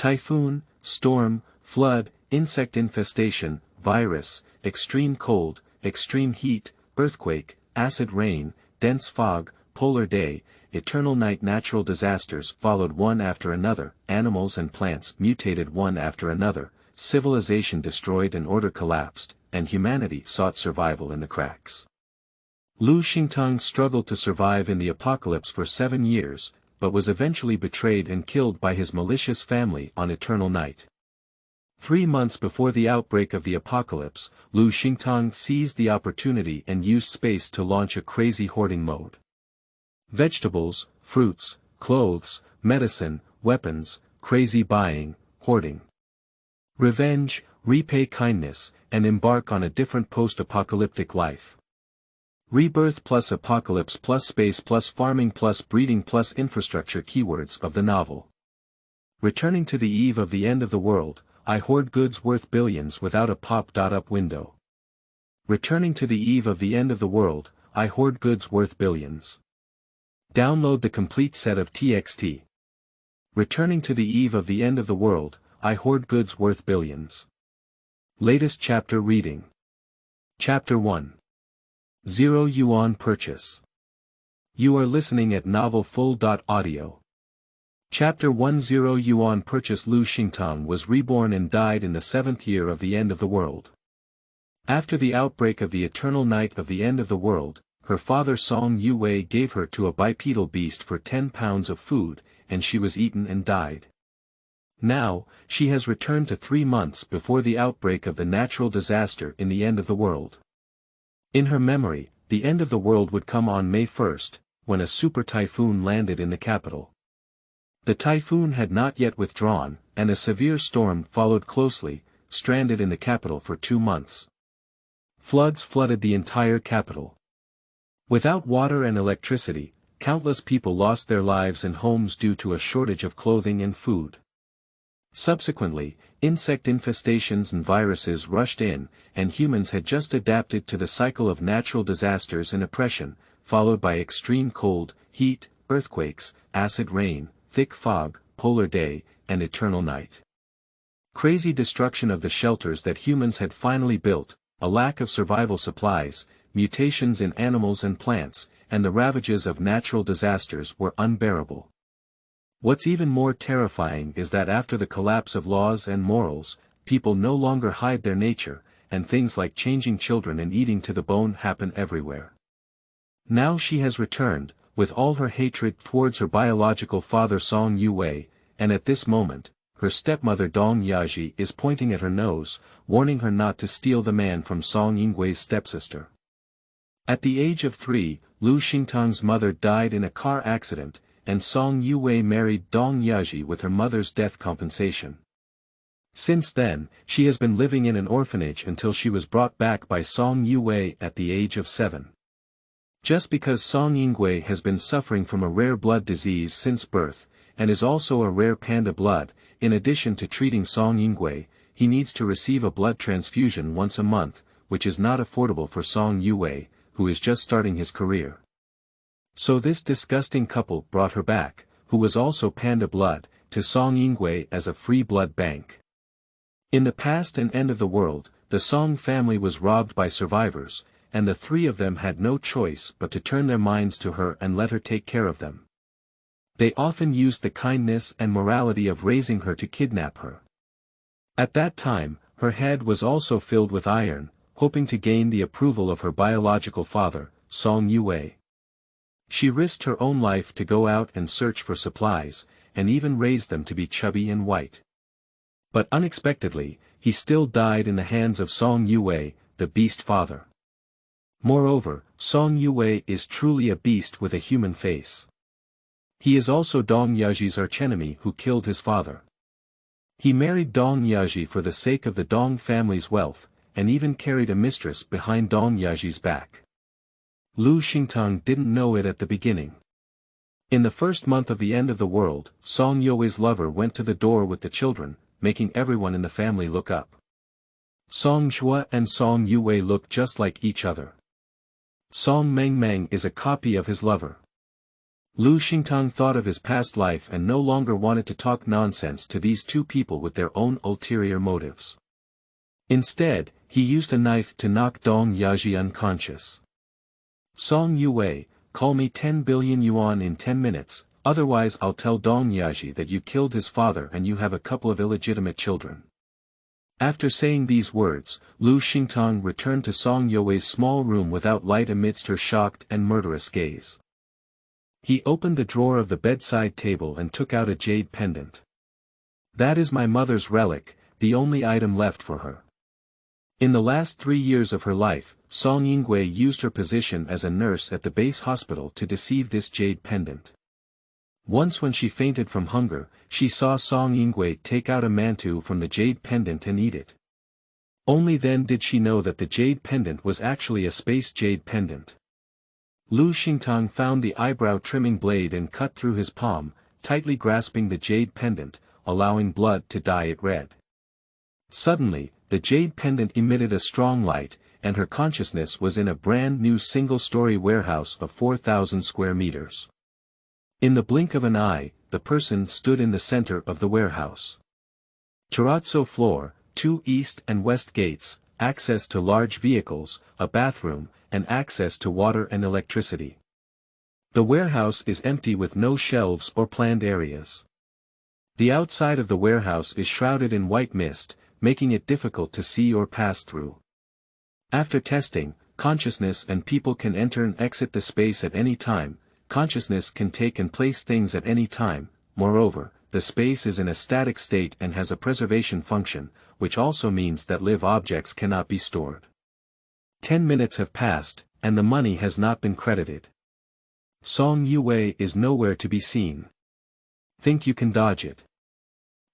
typhoon, storm, flood, insect infestation, virus, extreme cold, extreme heat, earthquake, acid rain, dense fog, polar day, eternal night. Natural disasters followed one after another, animals and plants mutated one after another, civilization destroyed and order collapsed, and humanity sought survival in the cracks. Xingtang struggled to survive in the apocalypse for 7 years, but was eventually betrayed and killed by his malicious family on eternal night. 3 months before the outbreak of the apocalypse, Xingtang seized the opportunity and used space to launch a crazy hoarding mode. Vegetables, fruits, clothes, medicine, weapons, crazy buying, hoarding. Revenge, repay kindness, and embark on a different post-apocalyptic life. Rebirth plus apocalypse plus space plus farming plus breeding plus infrastructure. Keywords of the novel. Returning to the eve of the end of the world, I hoard goods worth billions without a pop-up window. Returning to the eve of the end of the world, I hoard goods worth billions. Download the complete set of TXT. Returning to the eve of the end of the world, I hoard goods worth billions. Latest chapter reading. Chapter 1. 0 Yuan purchase. You are listening at novelfull.audio. Chapter 1. 0 Yuan purchase. Xingtang was reborn and died in the 7th year of the end of the world. After the outbreak of the eternal night of the end of the world, her father Song Yue gave her to a bipedal beast for 10 pounds of food, and she was eaten and died. Now, she has returned to 3 months before the outbreak of the natural disaster in the end of the world. In her memory, the end of the world would come on May 1st, when a super typhoon landed in the capital. The typhoon had not yet withdrawn, and a severe storm followed closely, stranded in the capital for 2 months. Floods flooded the entire capital. Without water and electricity, countless people lost their lives and homes due to a shortage of clothing and food. Subsequently, insect infestations and viruses rushed in, and humans had just adapted to the cycle of natural disasters and oppression, followed by extreme cold, heat, earthquakes, acid rain, thick fog, polar day, and eternal night. Crazy destruction of the shelters that humans had finally built, a lack of survival supplies, mutations in animals and plants, and the ravages of natural disasters were unbearable. What's even more terrifying is that after the collapse of laws and morals, people no longer hide their nature, and things like changing children and eating to the bone happen everywhere. Now she has returned, with all her hatred towards her biological father Song Yue, and at this moment, her stepmother Dong Yaji is pointing at her nose, warning her not to steal the man from Song Yingwe's stepsister. At the age of 3, Xingtang's mother died in a car accident, and Song Yue married Dong Yaji with her mother's death compensation. Since then, she has been living in an orphanage until she was brought back by Song Yue at the age of 7. Just because Song Yingwe has been suffering from a rare blood disease since birth, and is also a rare panda blood, in addition to treating Song Yingwe, he needs to receive a blood transfusion once a month, which is not affordable for Song Yue, who is just starting his career. So this disgusting couple brought her back, who was also panda blood, to Song Yingwe as a free blood bank. In the past and end of the world, the Song family was robbed by survivors, and the 3 of them had no choice but to turn their minds to her and let her take care of them. They often used the kindness and morality of raising her to kidnap her. At that time, her head was also filled with iron, hoping to gain the approval of her biological father, Song Yue. She risked her own life to go out and search for supplies, and even raised them to be chubby and white. But unexpectedly, he still died in the hands of Song Yue, the beast father. Moreover, Song Yue is truly a beast with a human face. He is also Dong Yaji's archenemy who killed his father. He married Dong Yaji for the sake of the Dong family's wealth, and even carried a mistress behind Dong Yaji's back. Xingtang didn't know it at the beginning. In the first month of the end of the world, Song Yue's lover went to the door with the children, making everyone in the family look up. Song Zhua and Song Yue look just like each other. Song Mengmeng is a copy of his lover. Lu Xingtang thought of his past life and no longer wanted to talk nonsense to these two people with their own ulterior motives. Instead, he used a knife to knock Dong Yaji unconscious. Song Yue, call me 10 billion yuan in 10 minutes, otherwise I'll tell Dong Yaji that you killed his father and you have a couple of illegitimate children. After saying these words, Lu Xingtang returned to Song Yue's small room without light amidst her shocked and murderous gaze. He opened the drawer of the bedside table and took out a jade pendant. That is my mother's relic, the only item left for her. In the last 3 years of her life, Song Yingwei used her position as a nurse at the base hospital to deceive this jade pendant. Once when she fainted from hunger, she saw Song Yingwei take out a mantu from the jade pendant and eat it. Only then did she know that the jade pendant was actually a space jade pendant. Lu Xingtang found the eyebrow trimming blade and cut through his palm, tightly grasping the jade pendant, allowing blood to dye it red. Suddenly, the jade pendant emitted a strong light, and her consciousness was in a brand new single-story warehouse of 4,000 square meters. In the blink of an eye, the person stood in the center of the warehouse. Terrazzo floor, 2 east and west gates, access to large vehicles, a bathroom, and access to water and electricity. The warehouse is empty with no shelves or planned areas. The outside of the warehouse is shrouded in white mist, making it difficult to see or pass through. After testing, consciousness and people can enter and exit the space at any time. Consciousness can take and place things at any time. Moreover, the space is in a static state and has a preservation function, which also means that live objects cannot be stored. 10 minutes have passed, and the money has not been credited. Song Yue is nowhere to be seen. Think you can dodge it?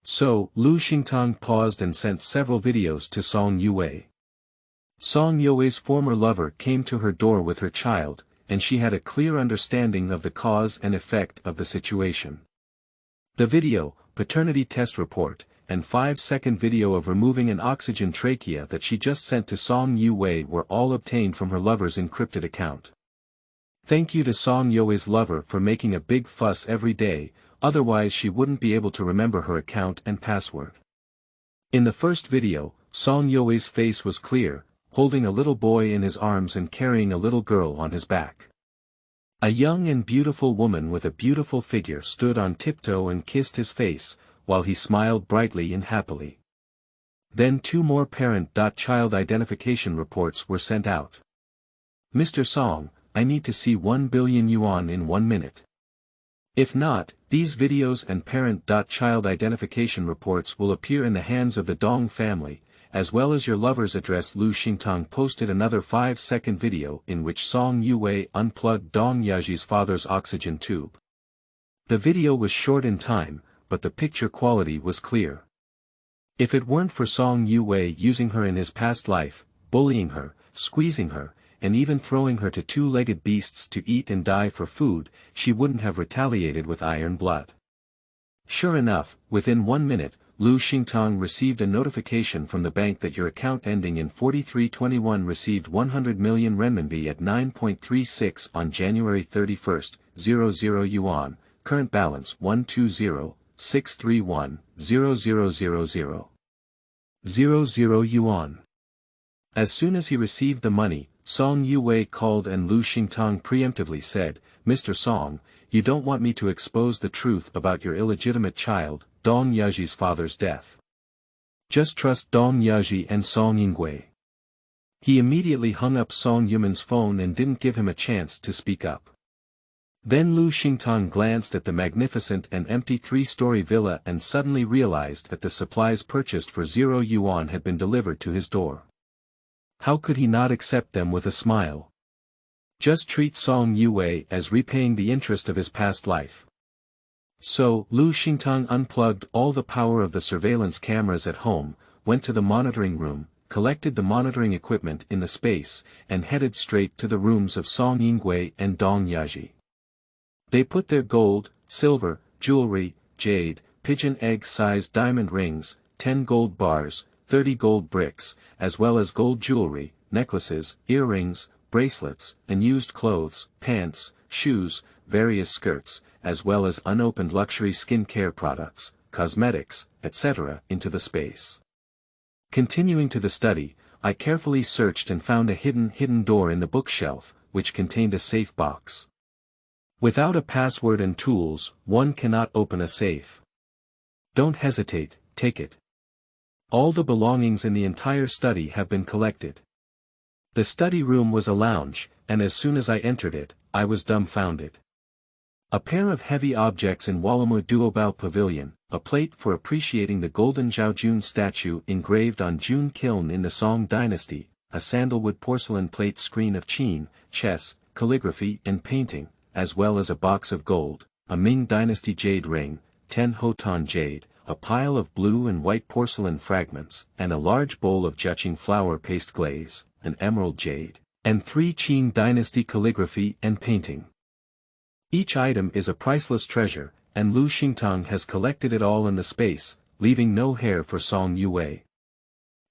So, Lu Xingtang paused and sent several videos to Song Yue. Song Yue's former lover came to her door with her child, and she had a clear understanding of the cause and effect of the situation. The video, paternity test report, and 5-second video of removing an oxygen trachea that she just sent to Song Yue were all obtained from her lover's encrypted account. Thank you to Song Yue's lover for making a big fuss every day, otherwise she wouldn't be able to remember her account and password. In the first video, Song Yue's face was clear, holding a little boy in his arms and carrying a little girl on his back. A young and beautiful woman with a beautiful figure stood on tiptoe and kissed his face, while he smiled brightly and happily. Then 2 more parent-child identification reports were sent out. Mr. Song, I need to see 1 billion yuan in 1 minute. If not, these videos and parent-child identification reports will appear in the hands of the Dong family, as well as your lover's address. Lu Xingtang posted another 5-second video in which Song Yue unplugged Dong Yaji's father's oxygen tube. The video was short in time, but the picture quality was clear. If it weren't for Song Yue using her in his past life, bullying her, squeezing her, and even throwing her to 2-legged beasts to eat and die for food, she wouldn't have retaliated with iron blood. Sure enough, within 1 minute, Lu Xingtang received a notification from the bank that your account ending in 4321 received 100 million renminbi at 9.36 on January 31st, 00 yuan, current balance 120,631, 0000. 00 yuan. As soon as he received the money, Song Yue called and Lu Xingtang preemptively said, Mr. Song, you don't want me to expose the truth about your illegitimate child, Dong Yaji's father's death. Just trust Dong Yaji and Song Yingwei. He immediately hung up Song Yuman's phone and didn't give him a chance to speak up. Then Lu Xingtang glanced at the magnificent and empty 3-story villa and suddenly realized that the supplies purchased for 0 yuan had been delivered to his door. How could he not accept them with a smile? Just treat Song Yue as repaying the interest of his past life. So, Lu Xingtang unplugged all the power of the surveillance cameras at home, went to the monitoring room, collected the monitoring equipment in the space, and headed straight to the rooms of Song Yingwei and Dong Yaji. They put their gold, silver, jewelry, jade, pigeon egg-sized diamond rings, 10 gold bars, 30 gold bricks, as well as gold jewelry, necklaces, earrings, bracelets, unused clothes, pants, shoes, various skirts, as well as unopened luxury skin care products, cosmetics, etc., into the space. Continuing to the study, I carefully searched and found a hidden door in the bookshelf, which contained a safe box. Without a password and tools, one cannot open a safe. Don't hesitate, take it. All the belongings in the entire study have been collected. The study room was a lounge, and as soon as I entered it, I was dumbfounded. A pair of heavy objects in Wallamur Duobao Pavilion, a plate for appreciating the golden Zhaojun statue engraved on Jun kiln in the Song dynasty, a sandalwood porcelain plate screen of Qin, chess, calligraphy and painting, as well as a box of gold, a Ming dynasty jade ring, 10 Hotan jade, a pile of blue and white porcelain fragments, and a large bowl of Jiaqing flower paste glaze, an emerald jade, and 3 Qing dynasty calligraphy and painting. Each item is a priceless treasure, and Lu Xingtang has collected it all in the space, leaving no hair for Song Yue.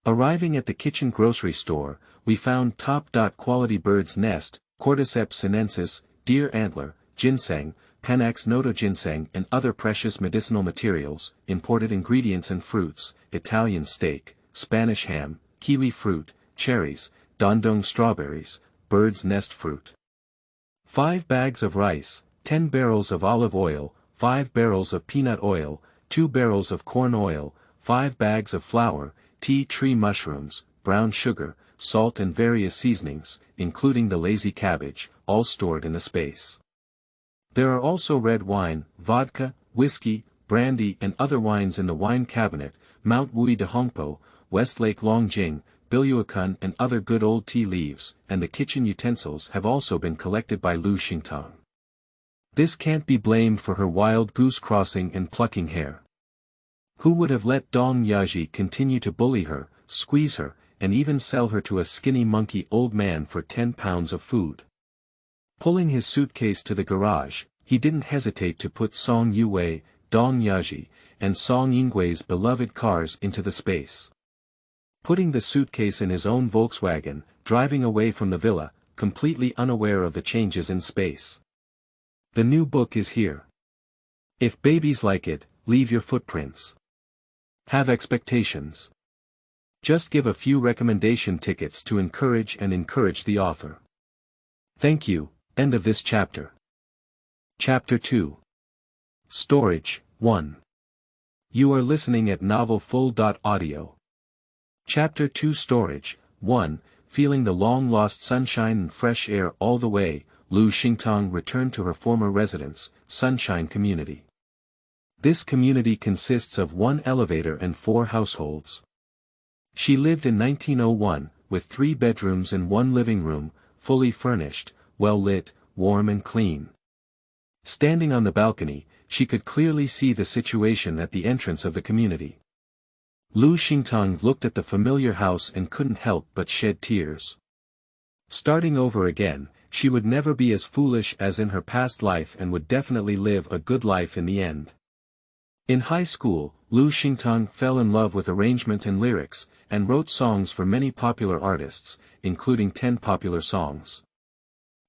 Arriving at the kitchen grocery store, we found top-quality bird's nest, Cordyceps sinensis, deer antler, ginseng, Panax noto ginseng and other precious medicinal materials, imported ingredients and fruits, Italian steak, Spanish ham, kiwi fruit, cherries, dondong strawberries, bird's nest fruit. 5 bags of rice, 10 barrels of olive oil, 5 barrels of peanut oil, 2 barrels of corn oil, 5 bags of flour, tea tree mushrooms, brown sugar, salt and various seasonings, including the lazy cabbage, all stored in the space. There are also red wine, vodka, whiskey, brandy and other wines in the wine cabinet, Mount Wui de Hongpo, Westlake Longjing, Bilyuakun and other good old tea leaves, and the kitchen utensils have also been collected by Lu Xingtang. This can't be blamed for her wild goose crossing and plucking hair. Who would have let Dong Yaji continue to bully her, squeeze her, and even sell her to a skinny monkey old man for 10 pounds of food? Pulling his suitcase to the garage, he didn't hesitate to put Song Yue, Dong Yaji, and Song Yinggui's beloved cars into the space. Putting the suitcase in his own Volkswagen, driving away from the villa, completely unaware of the changes in space. The new book is here. If babies like it, leave your footprints. Have expectations. Just give a few recommendation tickets to encourage the author. Thank you. End of this chapter. Chapter 2. Storage, 1. You are listening at novelfull.audio. Chapter 2 Storage, 1. Feeling the long-lost sunshine and fresh air all the way, Lu Xingtang returned to her former residence, Sunshine Community. This community consists of 1 elevator and 4 households. She lived in 1901, with 3 bedrooms and 1 living room, fully furnished, well lit, warm and clean. Standing on the balcony, she could clearly see the situation at the entrance of the community. Lu Xingtang looked at the familiar house and couldn't help but shed tears. Starting over again, she would never be as foolish as in her past life and would definitely live a good life in the end. In high school, Lu Xingtang fell in love with arrangement and lyrics, and wrote songs for many popular artists, including 10 popular songs.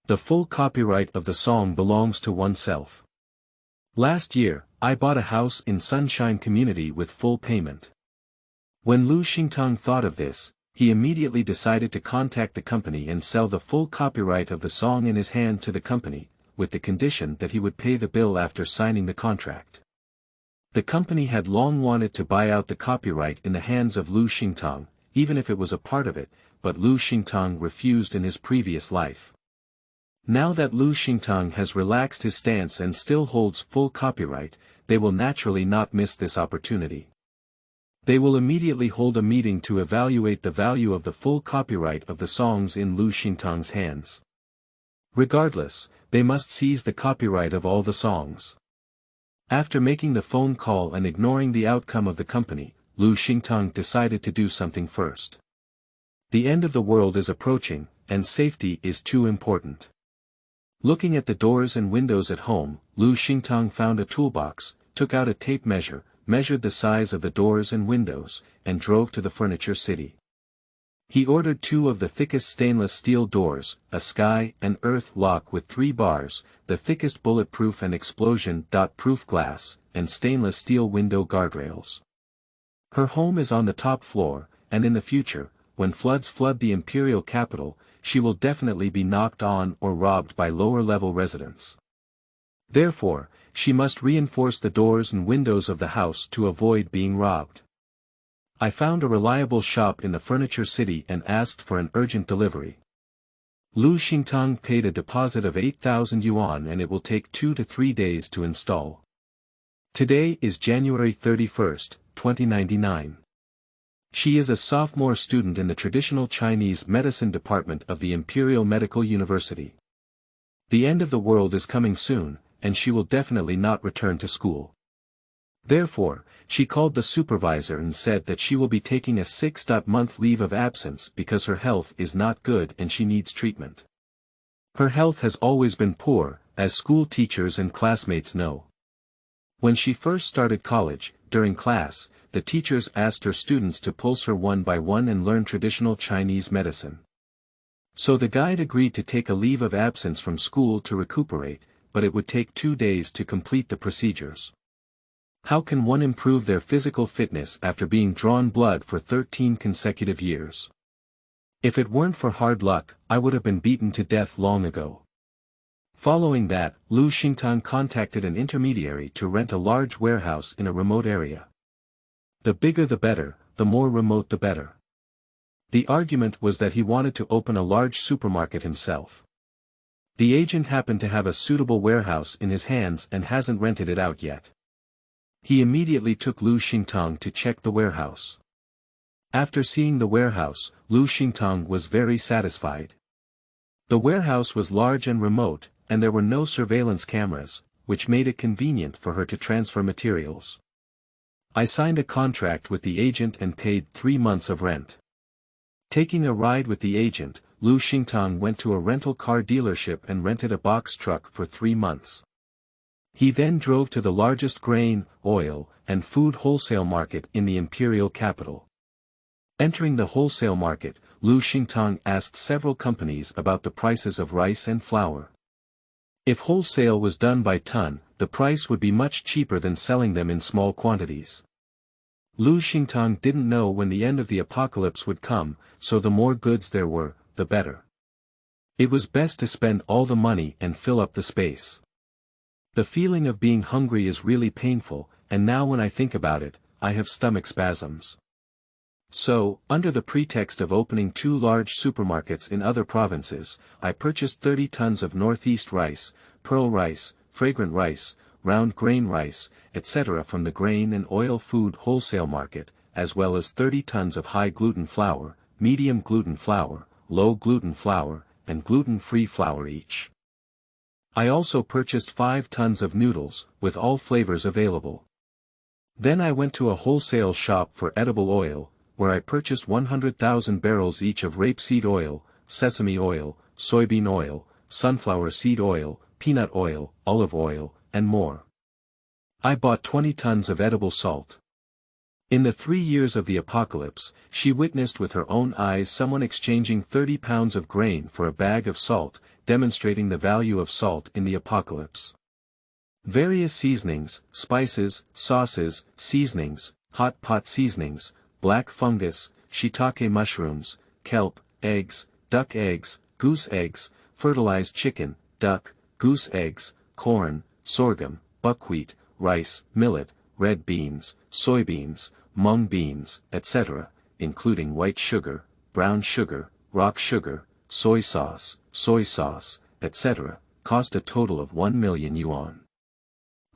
The full copyright of the song belongs to oneself. Last year, I bought a house in Sunshine Community with full payment. When Lu Xingtang thought of this, he immediately decided to contact the company and sell the full copyright of the song in his hand to the company, with the condition that he would pay the bill after signing the contract. The company had long wanted to buy out the copyright in the hands of Lu Xingtang, even if it was a part of it, but Lu Xingtang refused in his previous life. Now that Lu Xingtang has relaxed his stance and still holds full copyright, they will naturally not miss this opportunity. They will immediately hold a meeting to evaluate the value of the full copyright of the songs in Lu Xingtang's hands. Regardless, they must seize the copyright of all the songs. After making the phone call and ignoring the outcome of the company, Lu Xingtang decided to do something first. The end of the world is approaching, and safety is too important. Looking at the doors and windows at home, Lu Xingtang found a toolbox, took out a tape measure, measured the size of the doors and windows, and drove to the furniture city. He ordered 2 of the thickest stainless steel doors, a sky and earth lock with 3 bars, the thickest bulletproof and explosion-proof glass, and stainless steel window guardrails. Her home is on the top floor, and in the future, when floods flood the imperial capital, she will definitely be knocked on or robbed by lower-level residents. Therefore, she must reinforce the doors and windows of the house to avoid being robbed. I found a reliable shop in the furniture city and asked for an urgent delivery. Xingtang paid a deposit of 8,000 yuan and it will take 2 to 3 days to install. Today is January 31st, 2099. She is a sophomore student in the traditional Chinese medicine department of the Imperial Medical University. The end of the world is coming soon, and she will definitely not return to school. Therefore, she called the supervisor and said that she will be taking a 6-month leave of absence because her health is not good and she needs treatment. Her health has always been poor, as school teachers and classmates know. When she first started college, during class, the teachers asked her students to pulse her one by one and learn traditional Chinese medicine. So the guide agreed to take a leave of absence from school to recuperate, but it would take 2 days to complete the procedures. How can one improve their physical fitness after being drawn blood for 13 consecutive years? If it weren't for hard luck, I would have been beaten to death long ago. Following that, Xingtang contacted an intermediary to rent a large warehouse in a remote area. The bigger the better, the more remote the better. The argument was that he wanted to open a large supermarket himself. The agent happened to have a suitable warehouse in his hands and hasn't rented it out yet. He immediately took Xingtang to check the warehouse. After seeing the warehouse, Xingtang was very satisfied. The warehouse was large and remote, and there were no surveillance cameras, which made it convenient for her to transfer materials. I signed a contract with the agent and paid 3 months of rent. Taking a ride with the agent, Xingtang went to a rental car dealership and rented a box truck for 3 months. He then drove to the largest grain, oil, and food wholesale market in the imperial capital. Entering the wholesale market, Xingtang asked several companies about the prices of rice and flour. If wholesale was done by ton, the price would be much cheaper than selling them in small quantities. Xingtang didn't know when the end of the apocalypse would come, so the more goods there were, the better. It was best to spend all the money and fill up the space. The feeling of being hungry is really painful, and now when I think about it, I have stomach spasms. So, under the pretext of opening 2 large supermarkets in other provinces, I purchased 30 tons of northeast rice, pearl rice, fragrant rice, round grain rice, etc. from the grain and oil food wholesale market, as well as 30 tons of high gluten flour, medium gluten flour, low gluten flour, and gluten-free flour each. I also purchased 5 tons of noodles, with all flavors available. Then I went to a wholesale shop for edible oil, where I purchased 100,000 barrels each of rapeseed oil, sesame oil, soybean oil, sunflower seed oil, peanut oil, olive oil, and more. I bought 20 tons of edible salt. In the 3 years of the apocalypse, she witnessed with her own eyes someone exchanging 30 pounds of grain for a bag of salt, demonstrating the value of salt in the apocalypse. Various seasonings, spices, sauces, seasonings, hot pot seasonings, black fungus, shiitake mushrooms, kelp, eggs, duck eggs, goose eggs, fertilized chicken, duck, goose eggs, corn, sorghum, buckwheat, rice, millet, red beans, soybeans, mung beans, etc., including white sugar, brown sugar, rock sugar, soy sauce, etc., cost a total of 1 million yuan.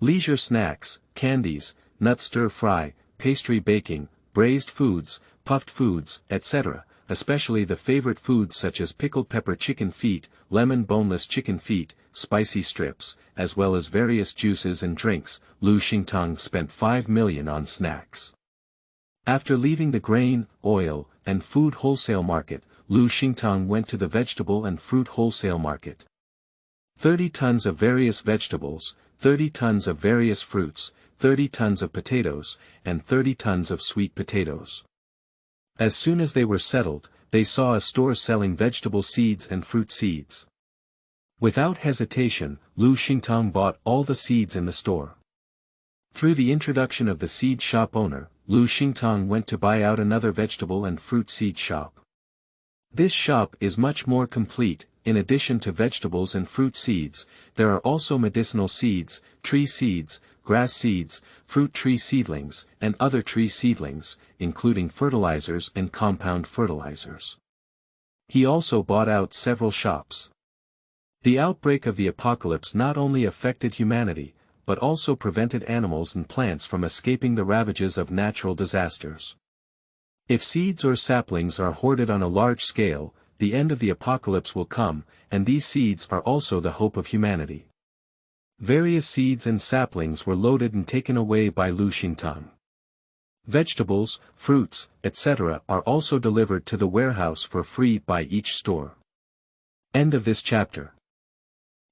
Leisure snacks, candies, nut stir-fry, pastry baking, braised foods, puffed foods, etc., especially the favorite foods such as pickled pepper chicken feet, lemon boneless chicken feet, spicy strips, as well as various juices and drinks, Xingtang spent 5 million on snacks. After leaving the grain, oil, and food wholesale market, Xingtang went to the vegetable and fruit wholesale market. 30 tons of various vegetables, 30 tons of various fruits, 30 tons of potatoes, and 30 tons of sweet potatoes. As soon as they were settled, they saw a store selling vegetable seeds and fruit seeds. Without hesitation, Xingtang bought all the seeds in the store. Through the introduction of the seed shop owner, Xingtang went to buy out another vegetable and fruit seed shop. This shop is much more complete. In addition to vegetables and fruit seeds, there are also medicinal seeds, tree seeds, grass seeds, fruit tree seedlings, and other tree seedlings, including fertilizers and compound fertilizers. He also bought out several shops. The outbreak of the apocalypse not only affected humanity, but also prevented animals and plants from escaping the ravages of natural disasters. If seeds or saplings are hoarded on a large scale, the end of the apocalypse will come, and these seeds are also the hope of humanity. Various seeds and saplings were loaded and taken away by Xingtang. Vegetables, fruits, etc. are also delivered to the warehouse for free by each store. End of this chapter.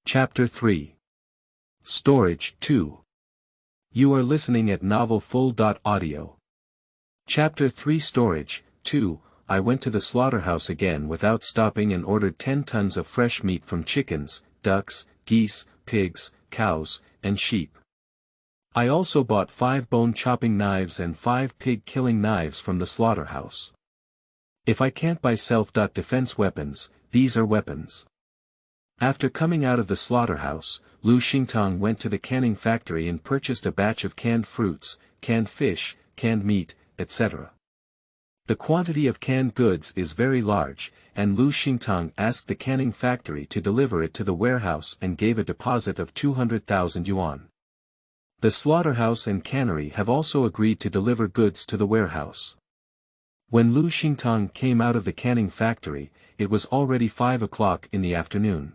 Chapter 3. Storage 2. You are listening at novelfull.audio. Chapter 3 Storage 2. I went to the slaughterhouse again without stopping and ordered 10 tons of fresh meat from chickens, ducks, geese, pigs, cows, and sheep. I also bought 5 bone-chopping knives and 5 pig-killing knives from the slaughterhouse. If I can't buy self-defense weapons, these are weapons. After coming out of the slaughterhouse, Xingtang went to the canning factory and purchased a batch of canned fruits, canned fish, canned meat, etc. The quantity of canned goods is very large, and Xingtang asked the canning factory to deliver it to the warehouse and gave a deposit of 200,000 yuan. The slaughterhouse and cannery have also agreed to deliver goods to the warehouse. When Xingtang came out of the canning factory, it was already 5 o'clock in the afternoon.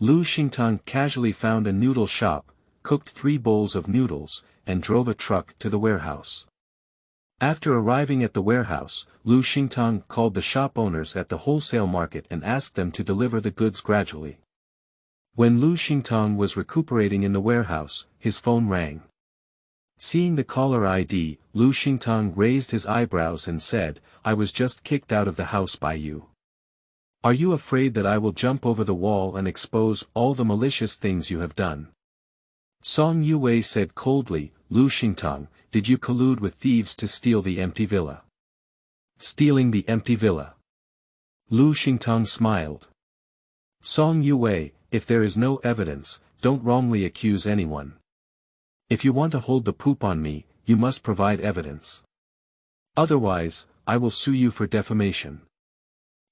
Xingtang casually found a noodle shop, cooked 3 bowls of noodles, and drove a truck to the warehouse. After arriving at the warehouse, Xingtang called the shop owners at the wholesale market and asked them to deliver the goods gradually. When Xingtang was recuperating in the warehouse, his phone rang. Seeing the caller ID, Xingtang raised his eyebrows and said, "I was just kicked out of the house by you. Are you afraid that I will jump over the wall and expose all the malicious things you have done?" Song Yue said coldly, "Xingtang, did you collude with thieves to steal the empty villa?" "Stealing the empty villa?" Xingtang smiled. Song Yue, if there is no evidence, don't wrongly accuse anyone. If you want to hold the poop on me, you must provide evidence. Otherwise, I will sue you for defamation.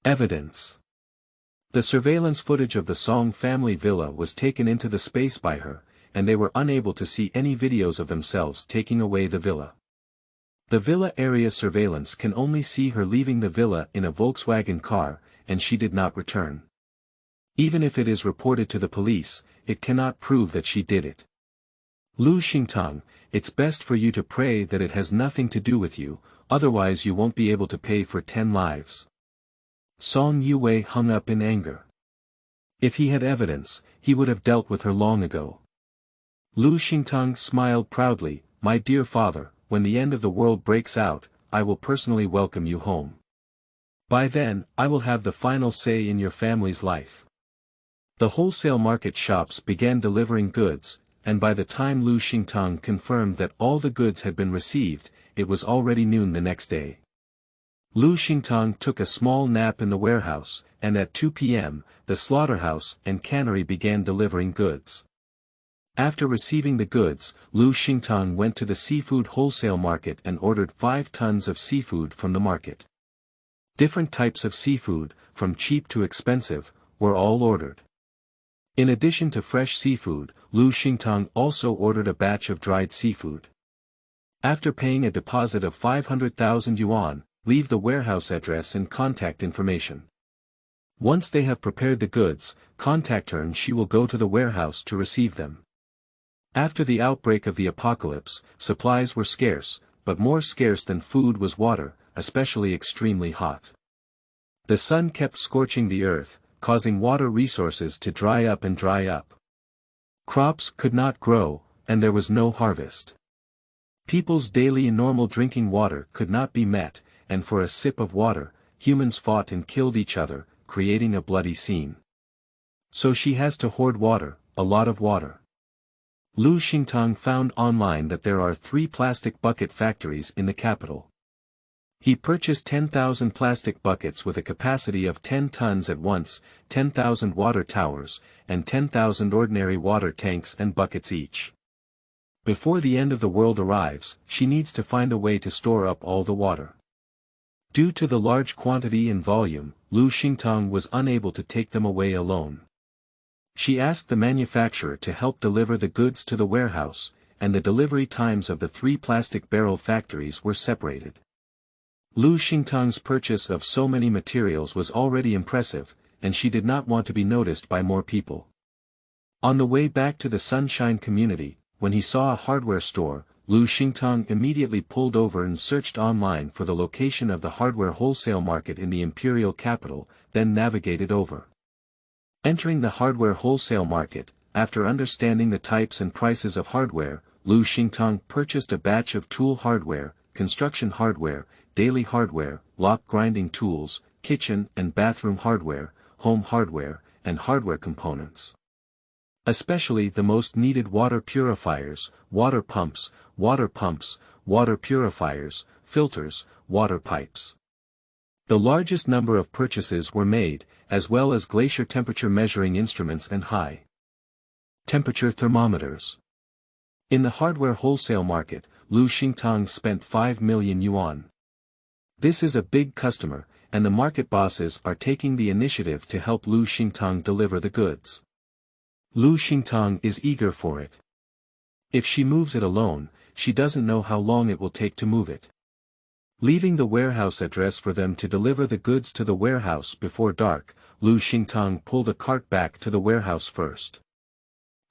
Evidence. The surveillance footage of the Song family villa was taken into the space by her, and they were unable to see any videos of themselves taking away the villa. The villa area surveillance can only see her leaving the villa in a Volkswagen car, and she did not return. Even if it is reported to the police, it cannot prove that she did it. Xingtang, it's best for you to pray that it has nothing to do with you, otherwise you won't be able to pay for 10 lives. Song Yue hung up in anger. If he had evidence, he would have dealt with her long ago. Xingtang smiled proudly, "My dear father, when the end of the world breaks out, I will personally welcome you home. By then, I will have the final say in your family's life." The wholesale market shops began delivering goods, and by the time Xingtang confirmed that all the goods had been received, it was already noon the next day. Xingtang took a small nap in the warehouse, and at 2 p.m., the slaughterhouse and cannery began delivering goods. After receiving the goods, Xingtang went to the seafood wholesale market and ordered 5 tons of seafood from the market. Different types of seafood, from cheap to expensive, were all ordered. In addition to fresh seafood, Xingtang also ordered a batch of dried seafood. After paying a deposit of 500,000 yuan, leave the warehouse address and contact information. Once they have prepared the goods, contact her and she will go to the warehouse to receive them. After the outbreak of the apocalypse, supplies were scarce, but more scarce than food was water, especially extremely hot. The sun kept scorching the earth, causing water resources to dry up and dry up. Crops could not grow, and there was no harvest. People's daily and normal drinking water could not be met, and for a sip of water, humans fought and killed each other, creating a bloody scene. So she has to hoard water, a lot of water. Xingtang found online that there are 3 plastic bucket factories in the capital. He purchased 10,000 plastic buckets with a capacity of 10 tons at once, 10,000 water towers, and 10,000 ordinary water tanks and buckets each. Before the end of the world arrives, she needs to find a way to store up all the water. Due to the large quantity and volume, Xingtang was unable to take them away alone. She asked the manufacturer to help deliver the goods to the warehouse, and the delivery times of the 3 plastic barrel factories were separated. Xingtang's purchase of so many materials was already impressive, and she did not want to be noticed by more people. On the way back to the Sunshine community, when he saw a hardware store, Xingtang immediately pulled over and searched online for the location of the hardware wholesale market in the imperial capital, then navigated over. Entering the hardware wholesale market, after understanding the types and prices of hardware, Xingtang purchased a batch of tool hardware, construction hardware, daily hardware, lock grinding tools, kitchen and bathroom hardware, home hardware, and hardware components. Especially the most needed water purifiers, water pumps, water purifiers, filters, water pipes. The largest number of purchases were made, as well as glacier temperature measuring instruments and high temperature thermometers. In the hardware wholesale market, Xingtang spent 5 million yuan. This is a big customer, and the market bosses are taking the initiative to help Xingtang deliver the goods. Xingtang is eager for it. If she moves it alone, she doesn't know how long it will take to move it. Leaving the warehouse address for them to deliver the goods to the warehouse before dark, Xingtang pulled a cart back to the warehouse first.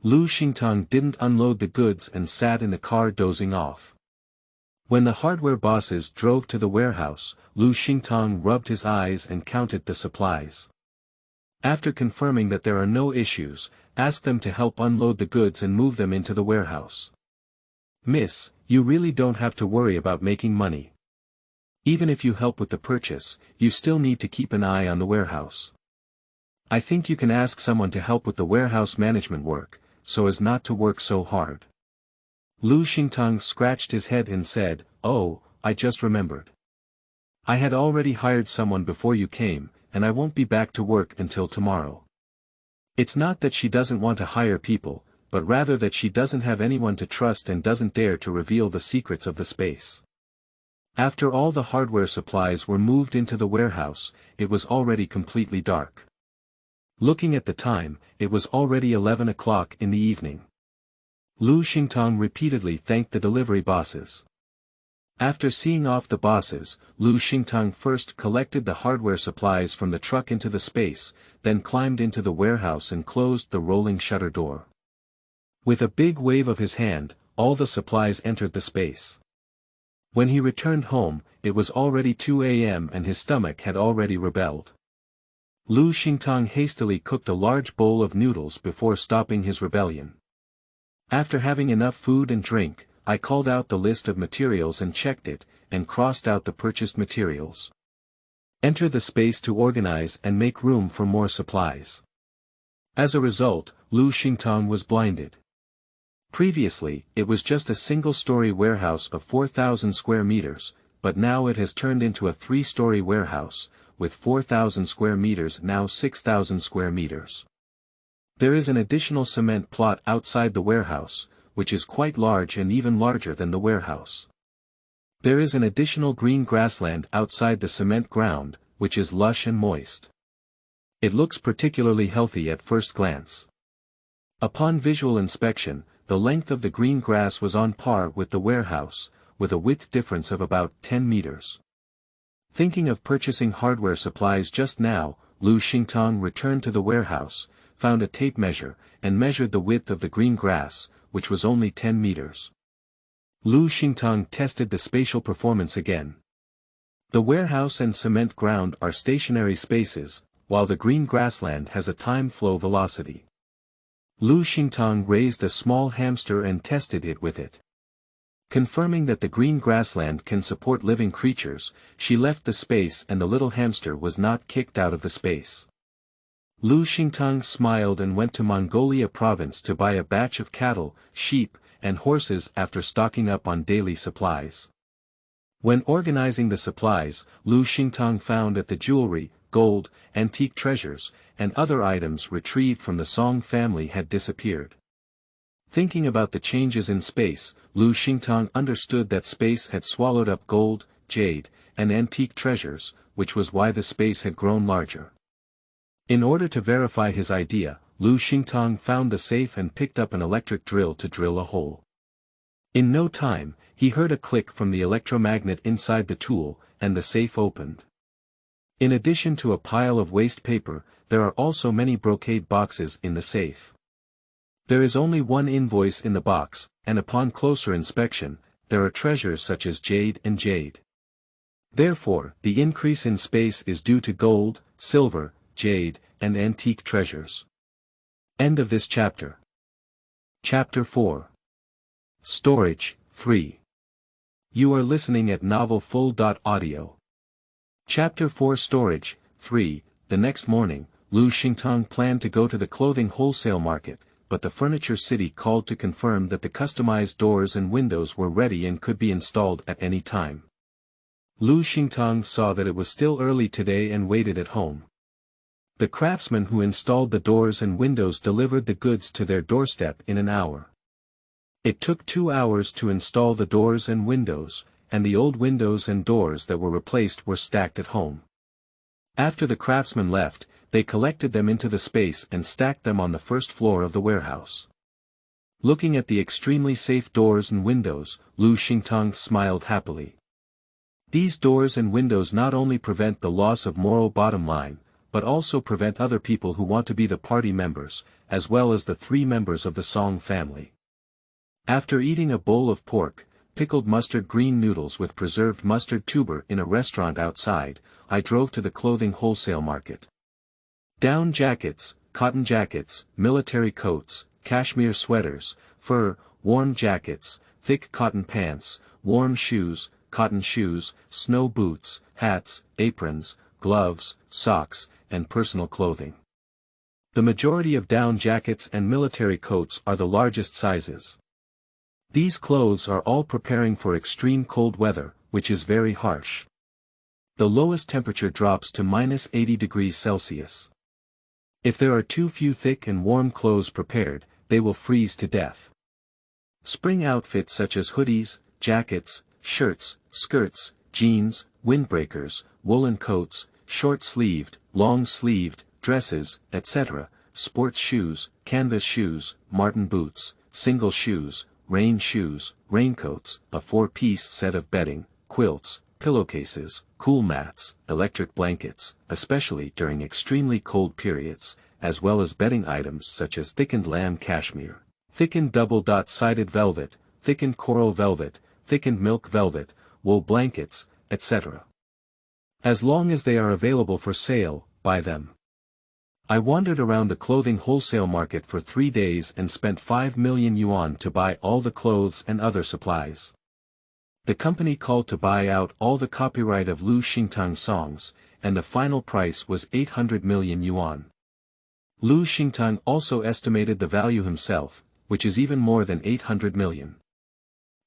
Xingtang didn't unload the goods and sat in the car dozing off. When the hardware bosses drove to the warehouse, Xingtang rubbed his eyes and counted the supplies. After confirming that there are no issues, asked them to help unload the goods and move them into the warehouse. "Miss, you really don't have to worry about making money. Even if you help with the purchase, you still need to keep an eye on the warehouse. I think you can ask someone to help with the warehouse management work, so as not to work so hard." Xingtang scratched his head and said, "Oh, I just remembered. I had already hired someone before you came, and I won't be back to work until tomorrow." It's not that she doesn't want to hire people, but rather that she doesn't have anyone to trust and doesn't dare to reveal the secrets of the space. After all the hardware supplies were moved into the warehouse, it was already completely dark. Looking at the time, it was already 11 o'clock in the evening. Xingtang repeatedly thanked the delivery bosses. After seeing off the bosses, Xingtang first collected the hardware supplies from the truck into the space, then climbed into the warehouse and closed the rolling shutter door. With a big wave of his hand, all the supplies entered the space. When he returned home, it was already 2 a.m. and his stomach had already rebelled. Xingtang hastily cooked a large bowl of noodles before stopping his rebellion. After having enough food and drink, I called out the list of materials and checked it, and crossed out the purchased materials. Enter the space to organize and make room for more supplies. As a result, Xingtang was blinded. Previously, it was just a single-story warehouse of 4,000 square meters, but now it has turned into a 3-story warehouse, with 4,000 square meters now 6,000 square meters. There is an additional cement plot outside the warehouse, which is quite large and even larger than the warehouse. There is an additional green grassland outside the cement ground, which is lush and moist. It looks particularly healthy at first glance. Upon visual inspection, the length of the green grass was on par with the warehouse, with a width difference of about 10 meters. Thinking of purchasing hardware supplies just now, Xingtang returned to the warehouse, found a tape measure, and measured the width of the green grass, which was only 10 meters. Xingtang tested the spatial performance again. The warehouse and cement ground are stationary spaces, while the green grassland has a time flow velocity. Xingtang raised a small hamster and tested it with it. Confirming that the green grassland can support living creatures, she left the space and the little hamster was not kicked out of the space. Lu Xingtang smiled and went to Mongolia province to buy a batch of cattle, sheep, and horses after stocking up on daily supplies. When organizing the supplies, Lu Xingtang found that the jewelry, gold, antique treasures, and other items retrieved from the Song family had disappeared. Thinking about the changes in space, Lu Xingtang understood that space had swallowed up gold, jade, and antique treasures, which was why the space had grown larger. In order to verify his idea, Lu Xingtang found the safe and picked up an electric drill to drill a hole. In no time, he heard a click from the electromagnet inside the tool, and the safe opened. In addition to a pile of waste paper, there are also many brocade boxes in the safe. There is only one invoice in the box, and upon closer inspection, there are treasures such as jade and jade. Therefore, the increase in space is due to gold, silver, jade, and antique treasures. End of this chapter. Chapter 4. Storage, 3. You are listening at novelfull.audio. Chapter 4 Storage, 3. The next morning, Lu Xingtang planned to go to the clothing wholesale market, but the furniture city called to confirm that the customized doors and windows were ready and could be installed at any time. Lu Xingtang saw that it was still early today and waited at home. The craftsmen who installed the doors and windows delivered the goods to their doorstep in an hour. It took 2 hours to install the doors and windows, and the old windows and doors that were replaced were stacked at home. After the craftsmen left, they collected them into the space and stacked them on the first floor of the warehouse. Looking at the extremely safe doors and windows, Lu Xingtang smiled happily. These doors and windows not only prevent the loss of moral bottom line, but also prevent other people who want to be the party members, as well as the 3 members of the Song family. After eating a bowl of pork, pickled mustard green noodles with preserved mustard tuber in a restaurant outside, I drove to the clothing wholesale market. Down jackets, cotton jackets, military coats, cashmere sweaters, fur, warm jackets, thick cotton pants, warm shoes, cotton shoes, snow boots, hats, aprons, gloves, socks, and personal clothing. The majority of down jackets and military coats are the largest sizes. These clothes are all preparing for extreme cold weather, which is very harsh. The lowest temperature drops to -80 degrees Celsius. If there are too few thick and warm clothes prepared, they will freeze to death. Spring outfits such as hoodies, jackets, shirts, skirts, jeans, windbreakers, woolen coats, short-sleeved, long-sleeved, dresses, etc., sports shoes, canvas shoes, marten boots, single shoes, rain shoes, raincoats, a 4-piece set of bedding, quilts, pillowcases, cool mats, electric blankets, especially during extremely cold periods, as well as bedding items such as thickened lamb cashmere, thickened double-dot-sided velvet, thickened coral velvet, thickened milk velvet, wool blankets, etc. As long as they are available for sale, buy them. I wandered around the clothing wholesale market for 3 days and spent 5 million yuan to buy all the clothes and other supplies. The company called to buy out all the copyright of Lu Xingtang's songs, and the final price was 800 million yuan. Lu Xingtang also estimated the value himself, which is even more than 800 million.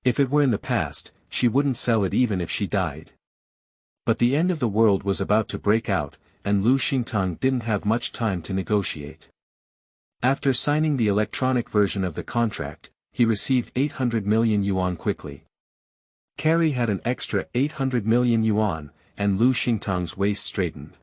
If it were in the past, she wouldn't sell it even if she died. But the end of the world was about to break out, and Lu Xingtang didn't have much time to negotiate. After signing the electronic version of the contract, he received 800 million yuan quickly. Carrie had an extra 800 million yuan, and Lu Xingtang's waist straightened.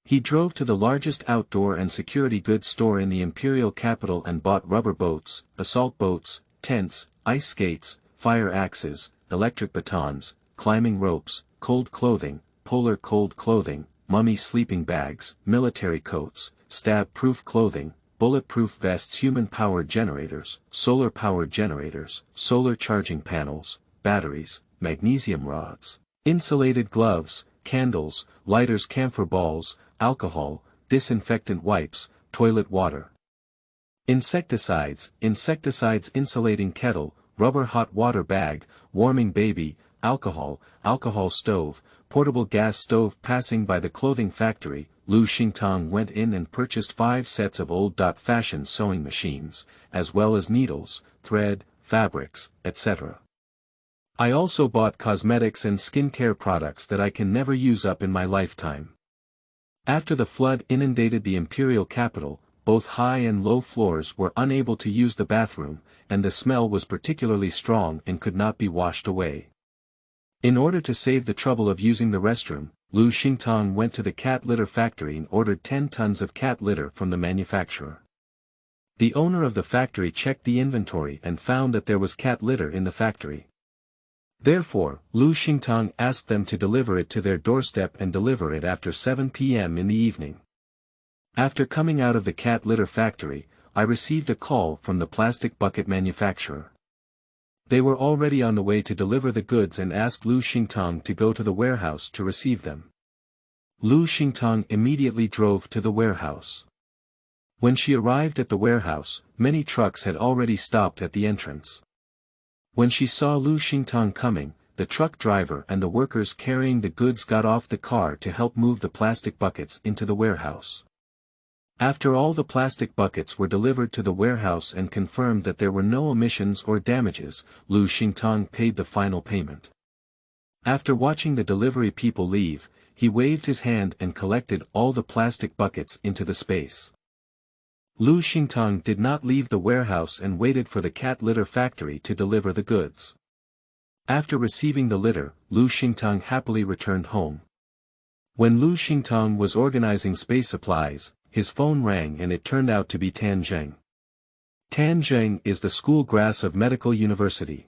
He drove to the largest outdoor and security goods store in the imperial capital and bought rubber boats, assault boats, tents, ice skates, fire axes, electric batons, climbing ropes, cold clothing, polar cold clothing, mummy sleeping bags, military coats, stab-proof clothing, bulletproof vests, human-powered generators, solar-powered generators, solar charging panels, batteries, magnesium rods, insulated gloves, candles, lighters, camphor balls, alcohol, disinfectant wipes, toilet water. Insecticides, insulating kettle, rubber hot water bag, warming baby, alcohol stove, portable gas stove. Passing by the clothing factory, Lu Xingtang went in and purchased 5 sets of old-fashioned sewing machines, as well as needles, thread, fabrics, etc. I also bought cosmetics and skincare products that I can never use up in my lifetime. After the flood inundated the imperial capital, both high and low floors were unable to use the bathroom, and the smell was particularly strong and could not be washed away. In order to save the trouble of using the restroom, Lu Xingtang went to the cat litter factory and ordered 10 tons of cat litter from the manufacturer. The owner of the factory checked the inventory and found that there was cat litter in the factory. Therefore, Lu Xingtang asked them to deliver it to their doorstep and deliver it after 7 p.m. in the evening. After coming out of the cat litter factory, I received a call from the plastic bucket manufacturer. They were already on the way to deliver the goods and asked Lu Xingtang to go to the warehouse to receive them. Lu Xingtang immediately drove to the warehouse. When she arrived at the warehouse, many trucks had already stopped at the entrance. When she saw Lu Xingtang coming, the truck driver and the workers carrying the goods got off the car to help move the plastic buckets into the warehouse. After all the plastic buckets were delivered to the warehouse and confirmed that there were no omissions or damages, Lu Xingtang paid the final payment. After watching the delivery people leave, he waved his hand and collected all the plastic buckets into the space. Lu Xingtang did not leave the warehouse and waited for the cat litter factory to deliver the goods. After receiving the litter, Lu Xingtang happily returned home. When Lu Xingtang was organizing space supplies, his phone rang and it turned out to be Tan Zheng. Tan Zheng is the school grass of medical university.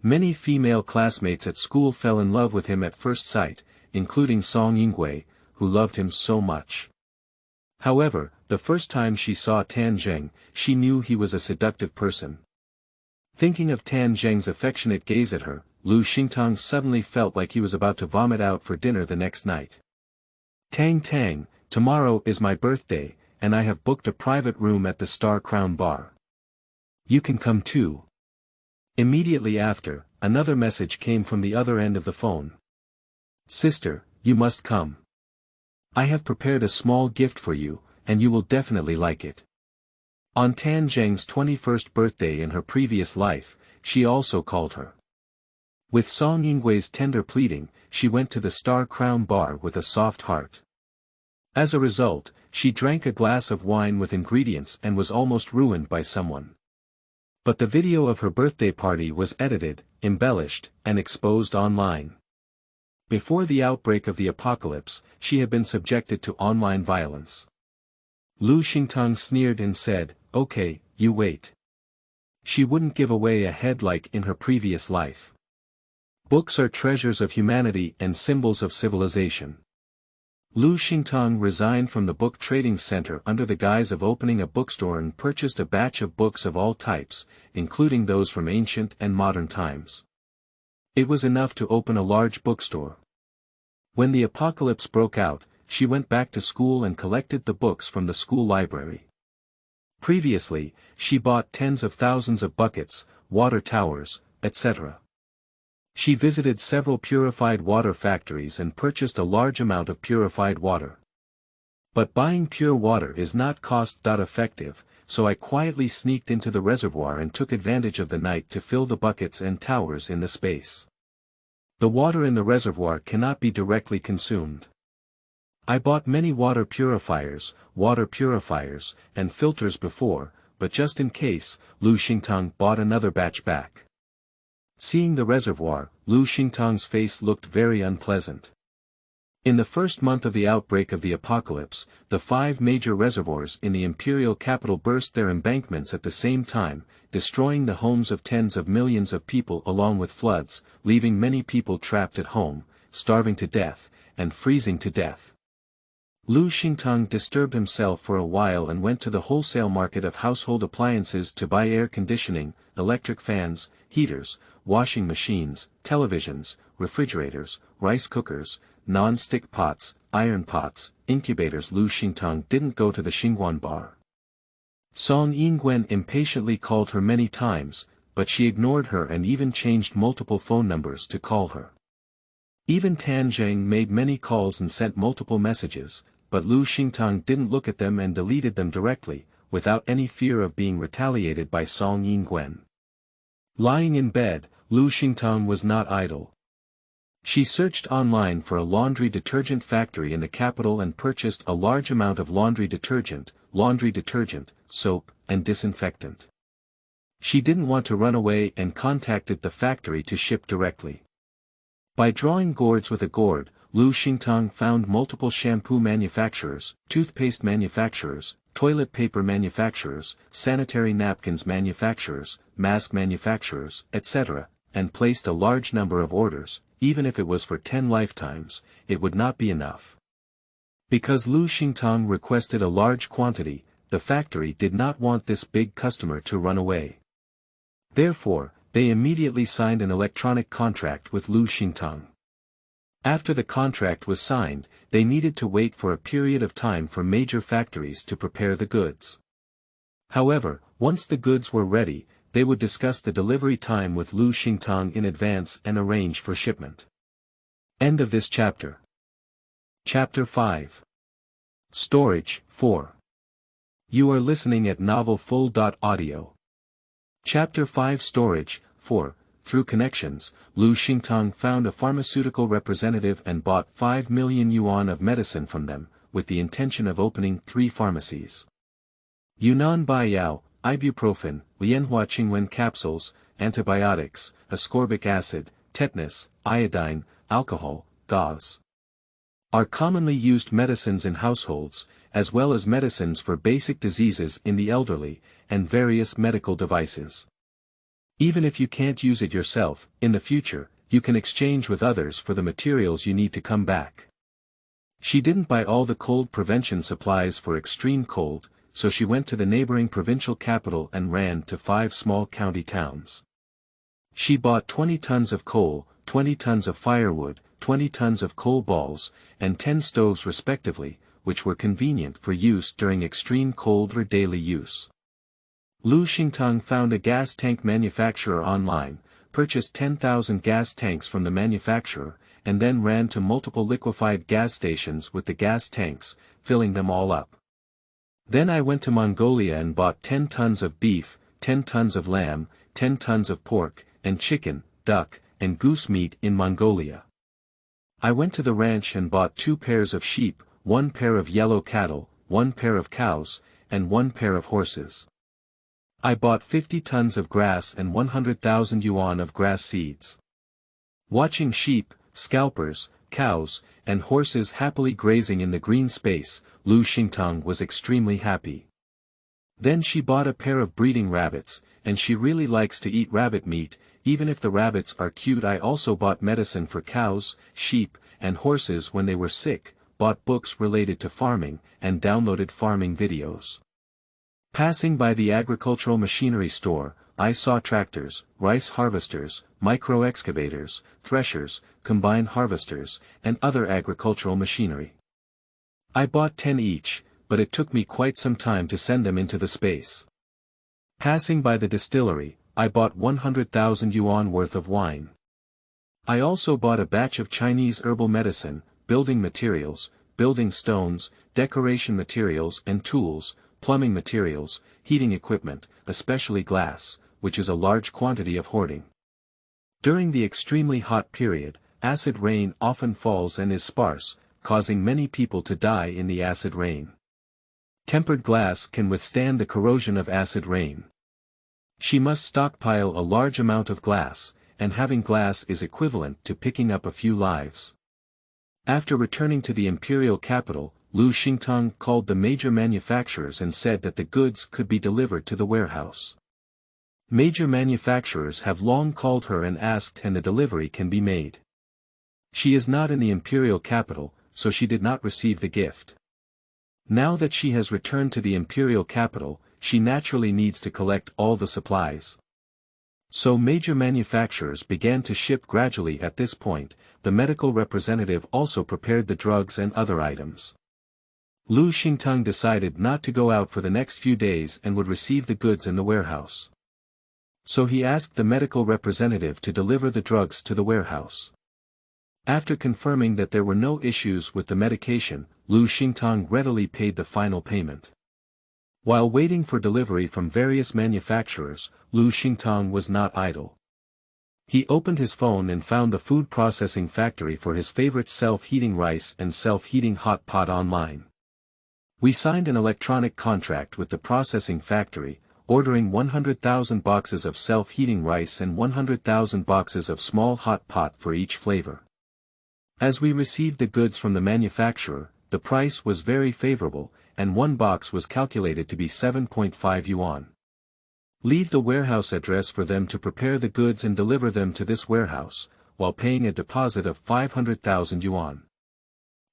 Many female classmates at school fell in love with him at first sight, including Song Yingwei, who loved him so much. However, the first time she saw Tan Zheng, she knew he was a seductive person. Thinking of Tan Zheng's affectionate gaze at her, Lu Xingtang suddenly felt like he was about to vomit out for dinner the next night. Tang, tomorrow is my birthday, and I have booked a private room at the Star Crown Bar. You can come too. Immediately after, another message came from the other end of the phone. Sister, you must come. I have prepared a small gift for you, and you will definitely like it. On Tan Zheng's 21st birthday in her previous life, she also called her. With Song Yingwei's tender pleading, she went to the Star Crown Bar with a soft heart. As a result, she drank a glass of wine with ingredients and was almost ruined by someone. But the video of her birthday party was edited, embellished, and exposed online. Before the outbreak of the apocalypse, she had been subjected to online violence. Lu Xingtang sneered and said, "Okay, you wait." She wouldn't give away a head like in her previous life. Books are treasures of humanity and symbols of civilization. Lu Xingtang resigned from the book trading center under the guise of opening a bookstore and purchased a batch of books of all types, including those from ancient and modern times. It was enough to open a large bookstore. When the apocalypse broke out, she went back to school and collected the books from the school library. Previously, she bought tens of thousands of buckets, water towers, etc. She visited several purified water factories and purchased a large amount of purified water. But buying pure water is not cost-effective, so I quietly sneaked into the reservoir and took advantage of the night to fill the buckets and towers in the space. The water in the reservoir cannot be directly consumed. I bought many water purifiers, and filters before, but just in case, Lu Xingtang bought another batch back. Seeing the reservoir, Lu Xingtang's face looked very unpleasant. In the first month of the outbreak of the apocalypse, the 5 major reservoirs in the imperial capital burst their embankments at the same time, destroying the homes of tens of millions of people along with floods, leaving many people trapped at home, starving to death, and freezing to death. Lu Xingtang disturbed himself for a while and went to the wholesale market of household appliances to buy air conditioning, electric fans, heaters, washing machines, televisions, refrigerators, rice cookers, non-stick pots, iron pots, incubators. Lu Xingtang didn't go to the Xingwan bar. Song Yingwen impatiently called her many times, but she ignored her and even changed multiple phone numbers to call her. Even Tan Zheng made many calls and sent multiple messages, but Lu Xingtang didn't look at them and deleted them directly, without any fear of being retaliated by Song Yingguan. Lying in bed, Lu Xingtang was not idle. She searched online for a laundry detergent factory in the capital and purchased a large amount of laundry detergent, soap, and disinfectant. She didn't want to run away and contacted the factory to ship directly. By drawing gourds with a gourd, Lu Xingtang found multiple shampoo manufacturers, toothpaste manufacturers, toilet paper manufacturers, sanitary napkins manufacturers, mask manufacturers, etc., and placed a large number of orders. Even if it was for 10 lifetimes, it would not be enough. Because Lu Xingtang requested a large quantity, the factory did not want this big customer to run away. Therefore, they immediately signed an electronic contract with Lu Xingtang. After the contract was signed, they needed to wait for a period of time for major factories to prepare the goods. However, once the goods were ready, they would discuss the delivery time with Lu Xingtang in advance and arrange for shipment. End of this chapter. Chapter 5. Storage, 4. You are listening at novelfull.audio. Chapter 5 Storage, 4. Through connections, Lu Xingtang found a pharmaceutical representative and bought 5 million yuan of medicine from them, with the intention of opening 3 pharmacies. Yunnan Baiyao, ibuprofen, Lianhua Qingwen capsules, antibiotics, ascorbic acid, tetanus, iodine, alcohol, gauze are commonly used medicines in households, as well as medicines for basic diseases in the elderly, and various medical devices. Even if you can't use it yourself, in the future, you can exchange with others for the materials you need to come back. She didn't buy all the cold prevention supplies for extreme cold, so she went to the neighboring provincial capital and ran to 5 small county towns. She bought 20 tons of coal, 20 tons of firewood, 20 tons of coal balls, and 10 stoves respectively, which were convenient for use during extreme cold or daily use. Lu Xingtang found a gas tank manufacturer online, purchased 10,000 gas tanks from the manufacturer, and then ran to multiple liquefied gas stations with the gas tanks, filling them all up. Then I went to Mongolia and bought 10 tons of beef, 10 tons of lamb, 10 tons of pork, and chicken, duck, and goose meat in Mongolia. I went to the ranch and bought 2 pairs of sheep, 1 pair of yellow cattle, 1 pair of cows, and 1 pair of horses. I bought 50 tons of grass and 100,000 yuan of grass seeds. Watching sheep, scalpers, cows, and horses happily grazing in the green space, Lu Xingtang was extremely happy. Then she bought a pair of breeding rabbits, and she really likes to eat rabbit meat, even if the rabbits are cute. I also bought medicine for cows, sheep, and horses when they were sick, bought books related to farming, and downloaded farming videos. Passing by the agricultural machinery store, I saw tractors, rice harvesters, micro-excavators, threshers, combine harvesters, and other agricultural machinery. I bought 10 each, but it took me quite some time to send them into the space. Passing by the distillery, I bought 100,000 yuan worth of wine. I also bought a batch of Chinese herbal medicine, building materials, building stones, decoration materials and tools, plumbing materials, heating equipment, especially glass, which is a large quantity of hoarding. During the extremely hot period, acid rain often falls and is sparse, causing many people to die in the acid rain. Tempered glass can withstand the corrosion of acid rain. She must stockpile a large amount of glass, and having glass is equivalent to picking up a few lives. After returning to the imperial capital, Lu Xingtang called the major manufacturers and said that the goods could be delivered to the warehouse. Major manufacturers have long called her and asked when the delivery can be made. She is not in the imperial capital, so she did not receive the gift. Now that she has returned to the imperial capital, she naturally needs to collect all the supplies. So major manufacturers began to ship gradually. At this point, the medical representative also prepared the drugs and other items. Lu Xingtang decided not to go out for the next few days and would receive the goods in the warehouse. So he asked the medical representative to deliver the drugs to the warehouse. After confirming that there were no issues with the medication, Lu Xingtang readily paid the final payment. While waiting for delivery from various manufacturers, Lu Xingtang was not idle. He opened his phone and found the food processing factory for his favorite self-heating rice and self-heating hot pot online. We signed an electronic contract with the processing factory, ordering 100,000 boxes of self-heating rice and 100,000 boxes of small hot pot for each flavor. As we received the goods from the manufacturer, the price was very favorable, and one box was calculated to be 7.5 yuan. Leave the warehouse address for them to prepare the goods and deliver them to this warehouse, while paying a deposit of 500,000 yuan.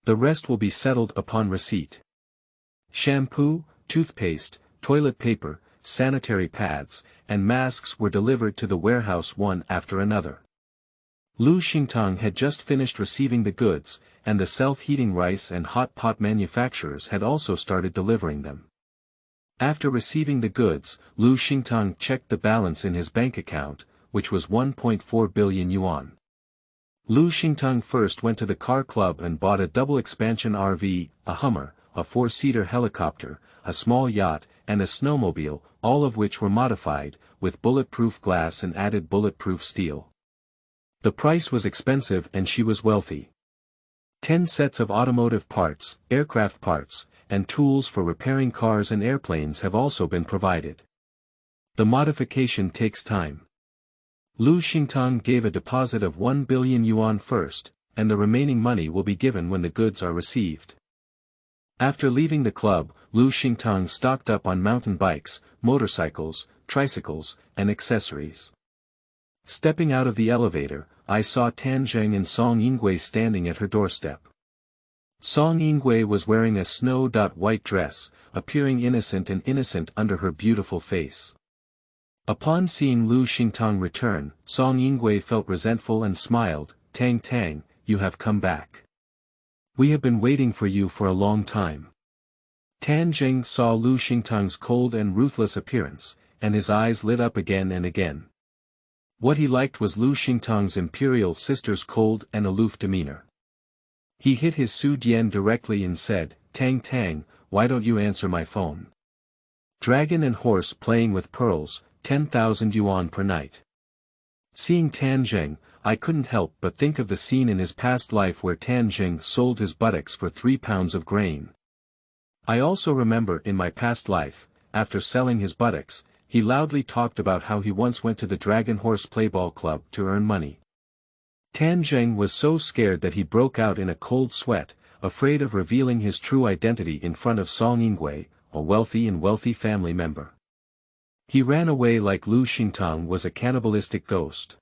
The rest will be settled upon receipt. Shampoo, toothpaste, toilet paper, sanitary pads, and masks were delivered to the warehouse one after another. Lu Xingtang had just finished receiving the goods, and the self-heating rice and hot pot manufacturers had also started delivering them. After receiving the goods, Lu Xingtang checked the balance in his bank account, which was 1.4 billion yuan. Lu Xingtang first went to the car club and bought a double-expansion RV, a Hummer, a four-seater helicopter, a small yacht, and a snowmobile, all of which were modified, with bulletproof glass and added bulletproof steel. The price was expensive and she was wealthy. 10 sets of automotive parts, aircraft parts, and tools for repairing cars and airplanes have also been provided. The modification takes time. Lu Xingtang gave a deposit of 1 billion yuan first, and the remaining money will be given when the goods are received. After leaving the club, Lu Xingtang stocked up on mountain bikes, motorcycles, tricycles, and accessories. Stepping out of the elevator, I saw Tan Zheng and Song Yingwei standing at her doorstep. Song Yingwei was wearing a snow-white dress, appearing innocent under her beautiful face. Upon seeing Lu Xingtang return, Song Yingwei felt resentful and smiled. Tang, you have come back. We have been waiting for you for a long time. Tan Zheng saw Lu Xingtang's cold and ruthless appearance, and his eyes lit up again and again. What he liked was Lu Xingtang's imperial sister's cold and aloof demeanor. He hit his Su Dian directly and said, Tang, why don't you answer my phone? Dragon and horse playing with pearls, 10,000 yuan per night. Seeing Tan Zheng, I couldn't help but think of the scene in his past life where Tan Zheng sold his buttocks for 3 pounds of grain. I also remember in my past life, after selling his buttocks, he loudly talked about how he once went to the Dragon Horse Playball Club to earn money. Tan Zheng was so scared that he broke out in a cold sweat, afraid of revealing his true identity in front of Song Yingwei, a wealthy family member. He ran away like Lu Xingtang was a cannibalistic ghost.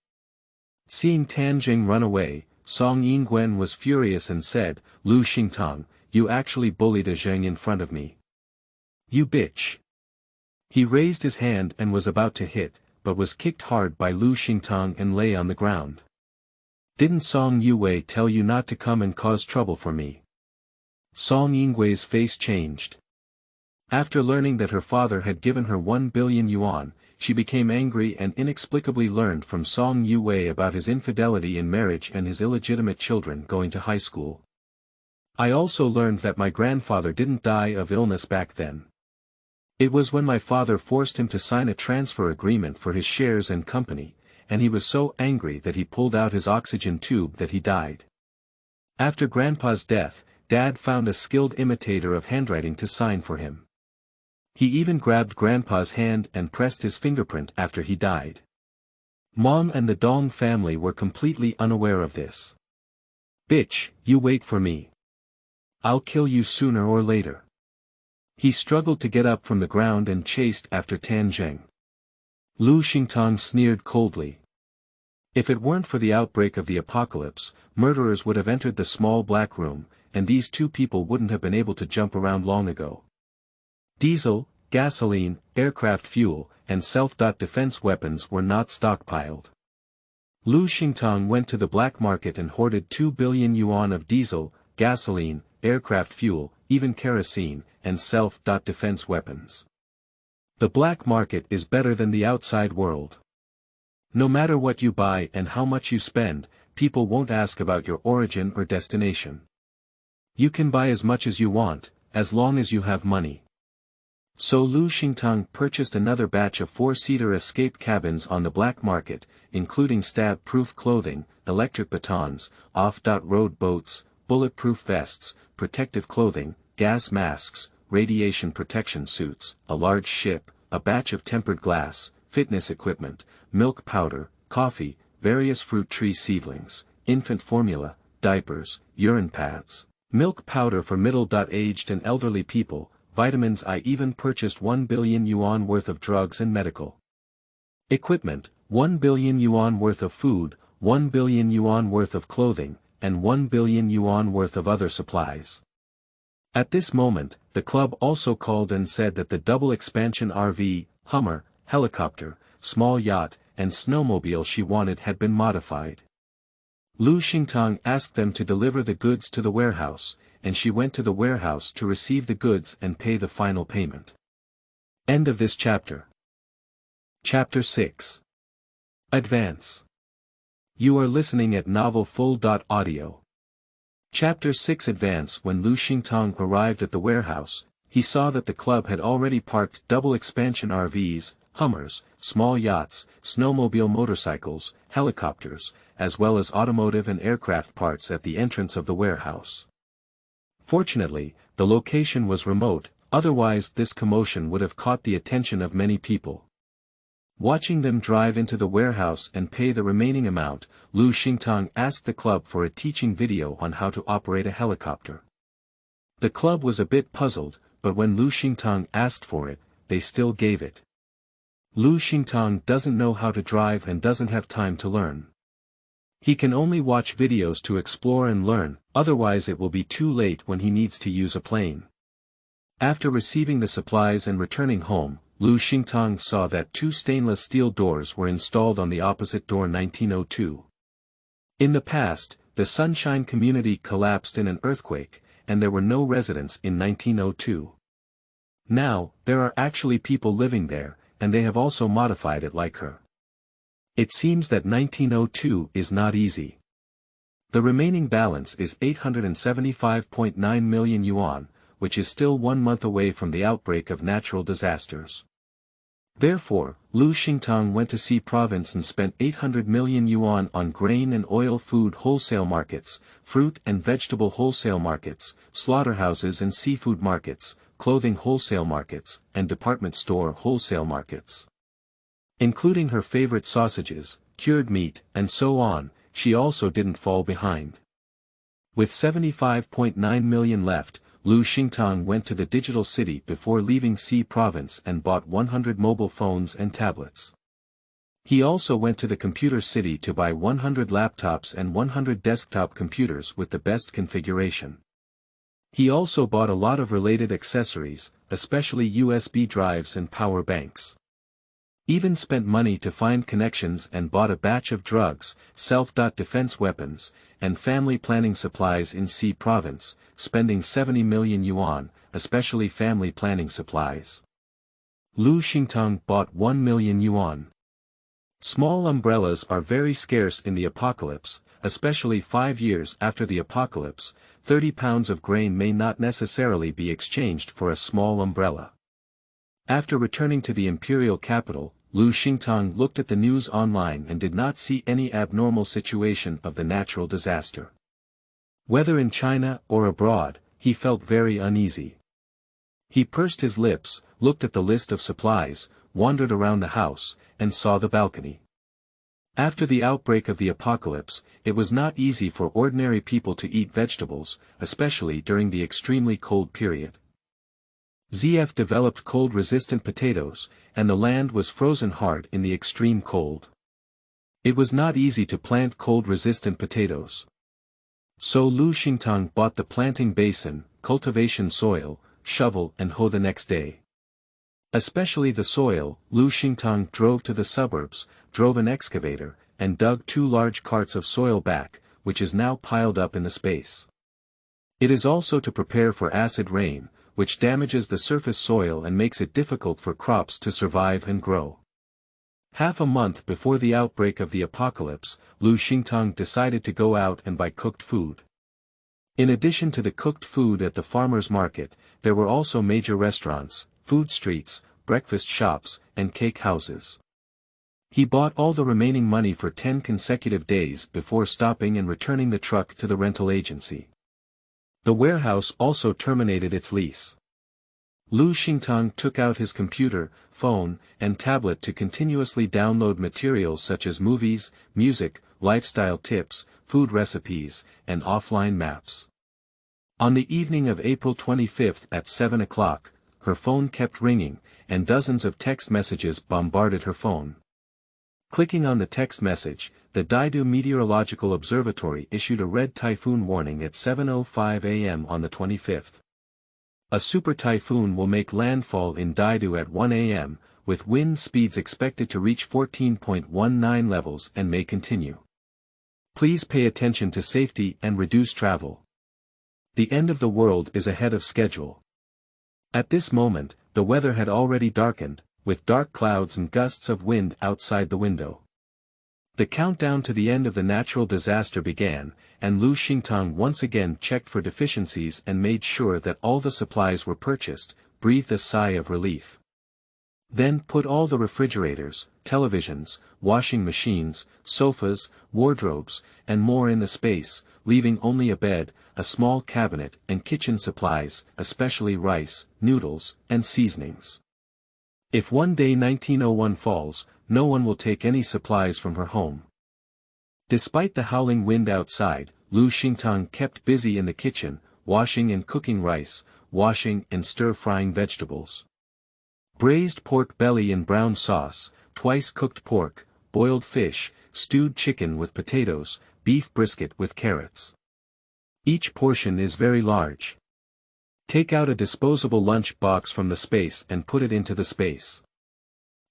Seeing Tan Zheng run away, Song Yingwen was furious and said, Lu Xingtang, you actually bullied a Zheng in front of me. You bitch. He raised his hand and was about to hit, but was kicked hard by Lu Xingtang and lay on the ground. Didn't Song Yue tell you not to come and cause trouble for me? Song Yingwei's face changed. After learning that her father had given her 1 billion yuan, she became angry and inexplicably learned from Song Yue about his infidelity in marriage and his illegitimate children going to high school. I also learned that my grandfather didn't die of illness back then. It was when my father forced him to sign a transfer agreement for his shares and company, and he was so angry that he pulled out his oxygen tube that he died. After Grandpa's death, Dad found a skilled imitator of handwriting to sign for him. He even grabbed Grandpa's hand and pressed his fingerprint after he died. Mom and the Dong family were completely unaware of this. Bitch, you wait for me. I'll kill you sooner or later. He struggled to get up from the ground and chased after Tan Zheng. Lu Xingtang sneered coldly. If it weren't for the outbreak of the apocalypse, murderers would have entered the small black room, and these two people wouldn't have been able to jump around long ago. Diesel, gasoline, aircraft fuel, and self-defense weapons were not stockpiled. Lu Xingtang went to the black market and hoarded 2 billion yuan of diesel, gasoline, aircraft fuel, even kerosene, and self-defense weapons. The black market is better than the outside world. No matter what you buy and how much you spend, people won't ask about your origin or destination. You can buy as much as you want, as long as you have money. So Lu Xingtang purchased another batch of 4-seater escape cabins on the black market, including stab-proof clothing, electric batons, off-road boats, bulletproof vests, protective clothing, gas masks, radiation protection suits, a large ship, a batch of tempered glass, fitness equipment, milk powder, coffee, various fruit tree seedlings, infant formula, diapers, urine pads, milk powder for middle-aged and elderly people, vitamins. I even purchased 1 billion yuan worth of drugs and medical equipment, 1 billion yuan worth of food, 1 billion yuan worth of clothing, and 1 billion yuan worth of other supplies. At this moment, the club also called and said that the double expansion RV, Hummer, helicopter, small yacht, and snowmobile she wanted had been modified. Lu Xingtang asked them to deliver the goods to the warehouse, and she went to the warehouse to receive the goods and pay the final payment. End of this chapter. Chapter 6. Advance. You are listening at novelfull.audio. Chapter 6. Advance. When Lu Xingtang arrived at the warehouse, he saw that the club had already parked double expansion RVs, Hummers, small yachts, snowmobile motorcycles, helicopters, as well as automotive and aircraft parts at the entrance of the warehouse. Fortunately, the location was remote, otherwise this commotion would have caught the attention of many people. Watching them drive into the warehouse and pay the remaining amount, Lu Xingtang asked the club for a teaching video on how to operate a helicopter. The club was a bit puzzled, but when Lu Xingtang asked for it, they still gave it. Lu Xingtang doesn't know how to drive and doesn't have time to learn. He can only watch videos to explore and learn, otherwise it will be too late when he needs to use a plane. After receiving the supplies and returning home, Lu Xingtang saw that 2 stainless steel doors were installed on the opposite door. 1902. In the past, the Sunshine community collapsed in an earthquake, and there were no residents in 1902. Now, there are actually people living there, and they have also modified it like her. It seems that 1902 is not easy. The remaining balance is 875.9 million yuan, which is still 1 month away from the outbreak of natural disasters. Therefore, Lu Xingtang went to Xi province and spent 800 million yuan on grain and oil food wholesale markets, fruit and vegetable wholesale markets, slaughterhouses and seafood markets, clothing wholesale markets, and department store wholesale markets. Including her favorite sausages, cured meat, and so on, she also didn't fall behind. With 75.9 million left, Lu Xingtang went to the digital city before leaving Xi province and bought 100 mobile phones and tablets. He also went to the computer city to buy 100 laptops and 100 desktop computers with the best configuration. He also bought a lot of related accessories, especially USB drives and power banks. Even spent money to find connections and bought a batch of drugs, self-defense weapons, and family planning supplies in Xi province, spending 70 million yuan, especially family planning supplies. Lu Xingtang bought 1 million yuan. Small umbrellas are very scarce in the apocalypse, especially 5 years after the apocalypse. 30 pounds of grain may not necessarily be exchanged for a small umbrella. After returning to the imperial capital, Lu Xingtang looked at the news online and did not see any abnormal situation of the natural disaster. Whether in China or abroad, he felt very uneasy. He pursed his lips, looked at the list of supplies, wandered around the house, and saw the balcony. After the outbreak of the apocalypse, it was not easy for ordinary people to eat vegetables, especially during the extremely cold period. ZF developed cold-resistant potatoes, and the land was frozen hard in the extreme cold. It was not easy to plant cold-resistant potatoes. So Lu Xingtang bought the planting basin, cultivation soil, shovel and hoe the next day. Especially the soil, Lu Xingtang drove to the suburbs, drove an excavator, and dug 2 large carts of soil back, which is now piled up in the space. It is also to prepare for acid rain, which damages the surface soil and makes it difficult for crops to survive and grow. Half a month before the outbreak of the apocalypse, Xingtang decided to go out and buy cooked food. In addition to the cooked food at the farmer's market, there were also major restaurants, food streets, breakfast shops, and cake houses. He bought all the remaining money for 10 consecutive days before stopping and returning the truck to the rental agency. The warehouse also terminated its lease. Xingtang took out his computer, phone, and tablet to continuously download materials such as movies, music, lifestyle tips, food recipes, and offline maps. On the evening of April 25 at 7 o'clock, her phone kept ringing, and dozens of text messages bombarded her phone. Clicking on the text message, the Daidu Meteorological Observatory issued a red typhoon warning at 7:05 a.m. on the 25th. A super typhoon will make landfall in Daidu at 1 a.m., with wind speeds expected to reach 14.19 levels and may continue. Please pay attention to safety and reduce travel. The end of the world is ahead of schedule. At this moment, the weather had already darkened, with dark clouds and gusts of wind outside the window. The countdown to the end of the natural disaster began, and Xingtang once again checked for deficiencies and made sure that all the supplies were purchased, breathed a sigh of relief. Then put all the refrigerators, televisions, washing machines, sofas, wardrobes, and more in the space, leaving only a bed, a small cabinet, and kitchen supplies, especially rice, noodles, and seasonings. If one day 1901 falls, no one will take any supplies from her home. Despite the howling wind outside, Xingtang kept busy in the kitchen, washing and cooking rice, washing and stir-frying vegetables. Braised pork belly in brown sauce, twice cooked pork, boiled fish, stewed chicken with potatoes, beef brisket with carrots. Each portion is very large. Take out a disposable lunch box from the space and put it into the space.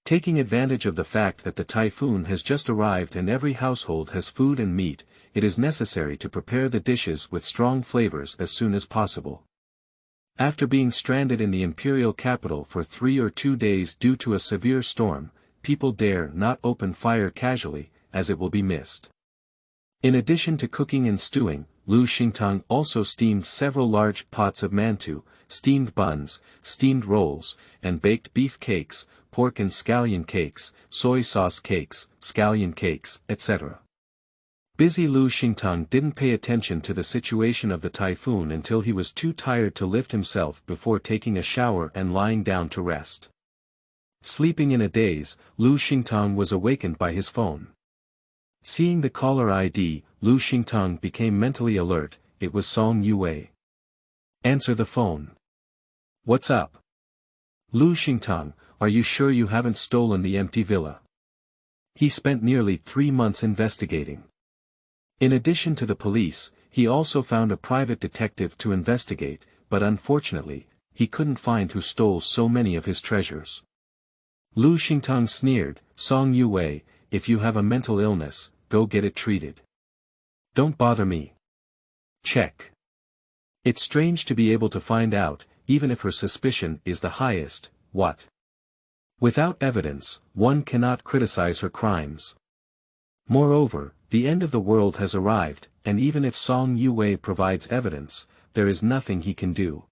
Taking advantage of the fact that the typhoon has just arrived and every household has food and meat, it is necessary to prepare the dishes with strong flavors as soon as possible. After being stranded in the imperial capital for 3 or 2 days due to a severe storm, people dare not open fire casually, as it will be missed. In addition to cooking and stewing, Xingtang also steamed several large pots of mantou, steamed buns, steamed rolls, and baked beef cakes, pork and scallion cakes, soy sauce cakes, scallion cakes, etc. Busy Xingtang didn't pay attention to the situation of the typhoon until he was too tired to lift himself before taking a shower and lying down to rest. Sleeping in a daze, Xingtang was awakened by his phone. Seeing the caller ID, Xingtang became mentally alert. It was Song Yue. Answer the phone. What's up? Xingtang, are you sure you haven't stolen the empty villa? He spent nearly 3 months investigating. In addition to the police, he also found a private detective to investigate, but unfortunately, he couldn't find who stole so many of his treasures. Xingtang sneered, Song Yue, if you have a mental illness, go get it treated. Don't bother me. Check. It's strange to be able to find out, even if her suspicion is the highest, what? Without evidence, one cannot criticize her crimes. Moreover, the end of the world has arrived, and even if Song Yue provides evidence, there is nothing he can do.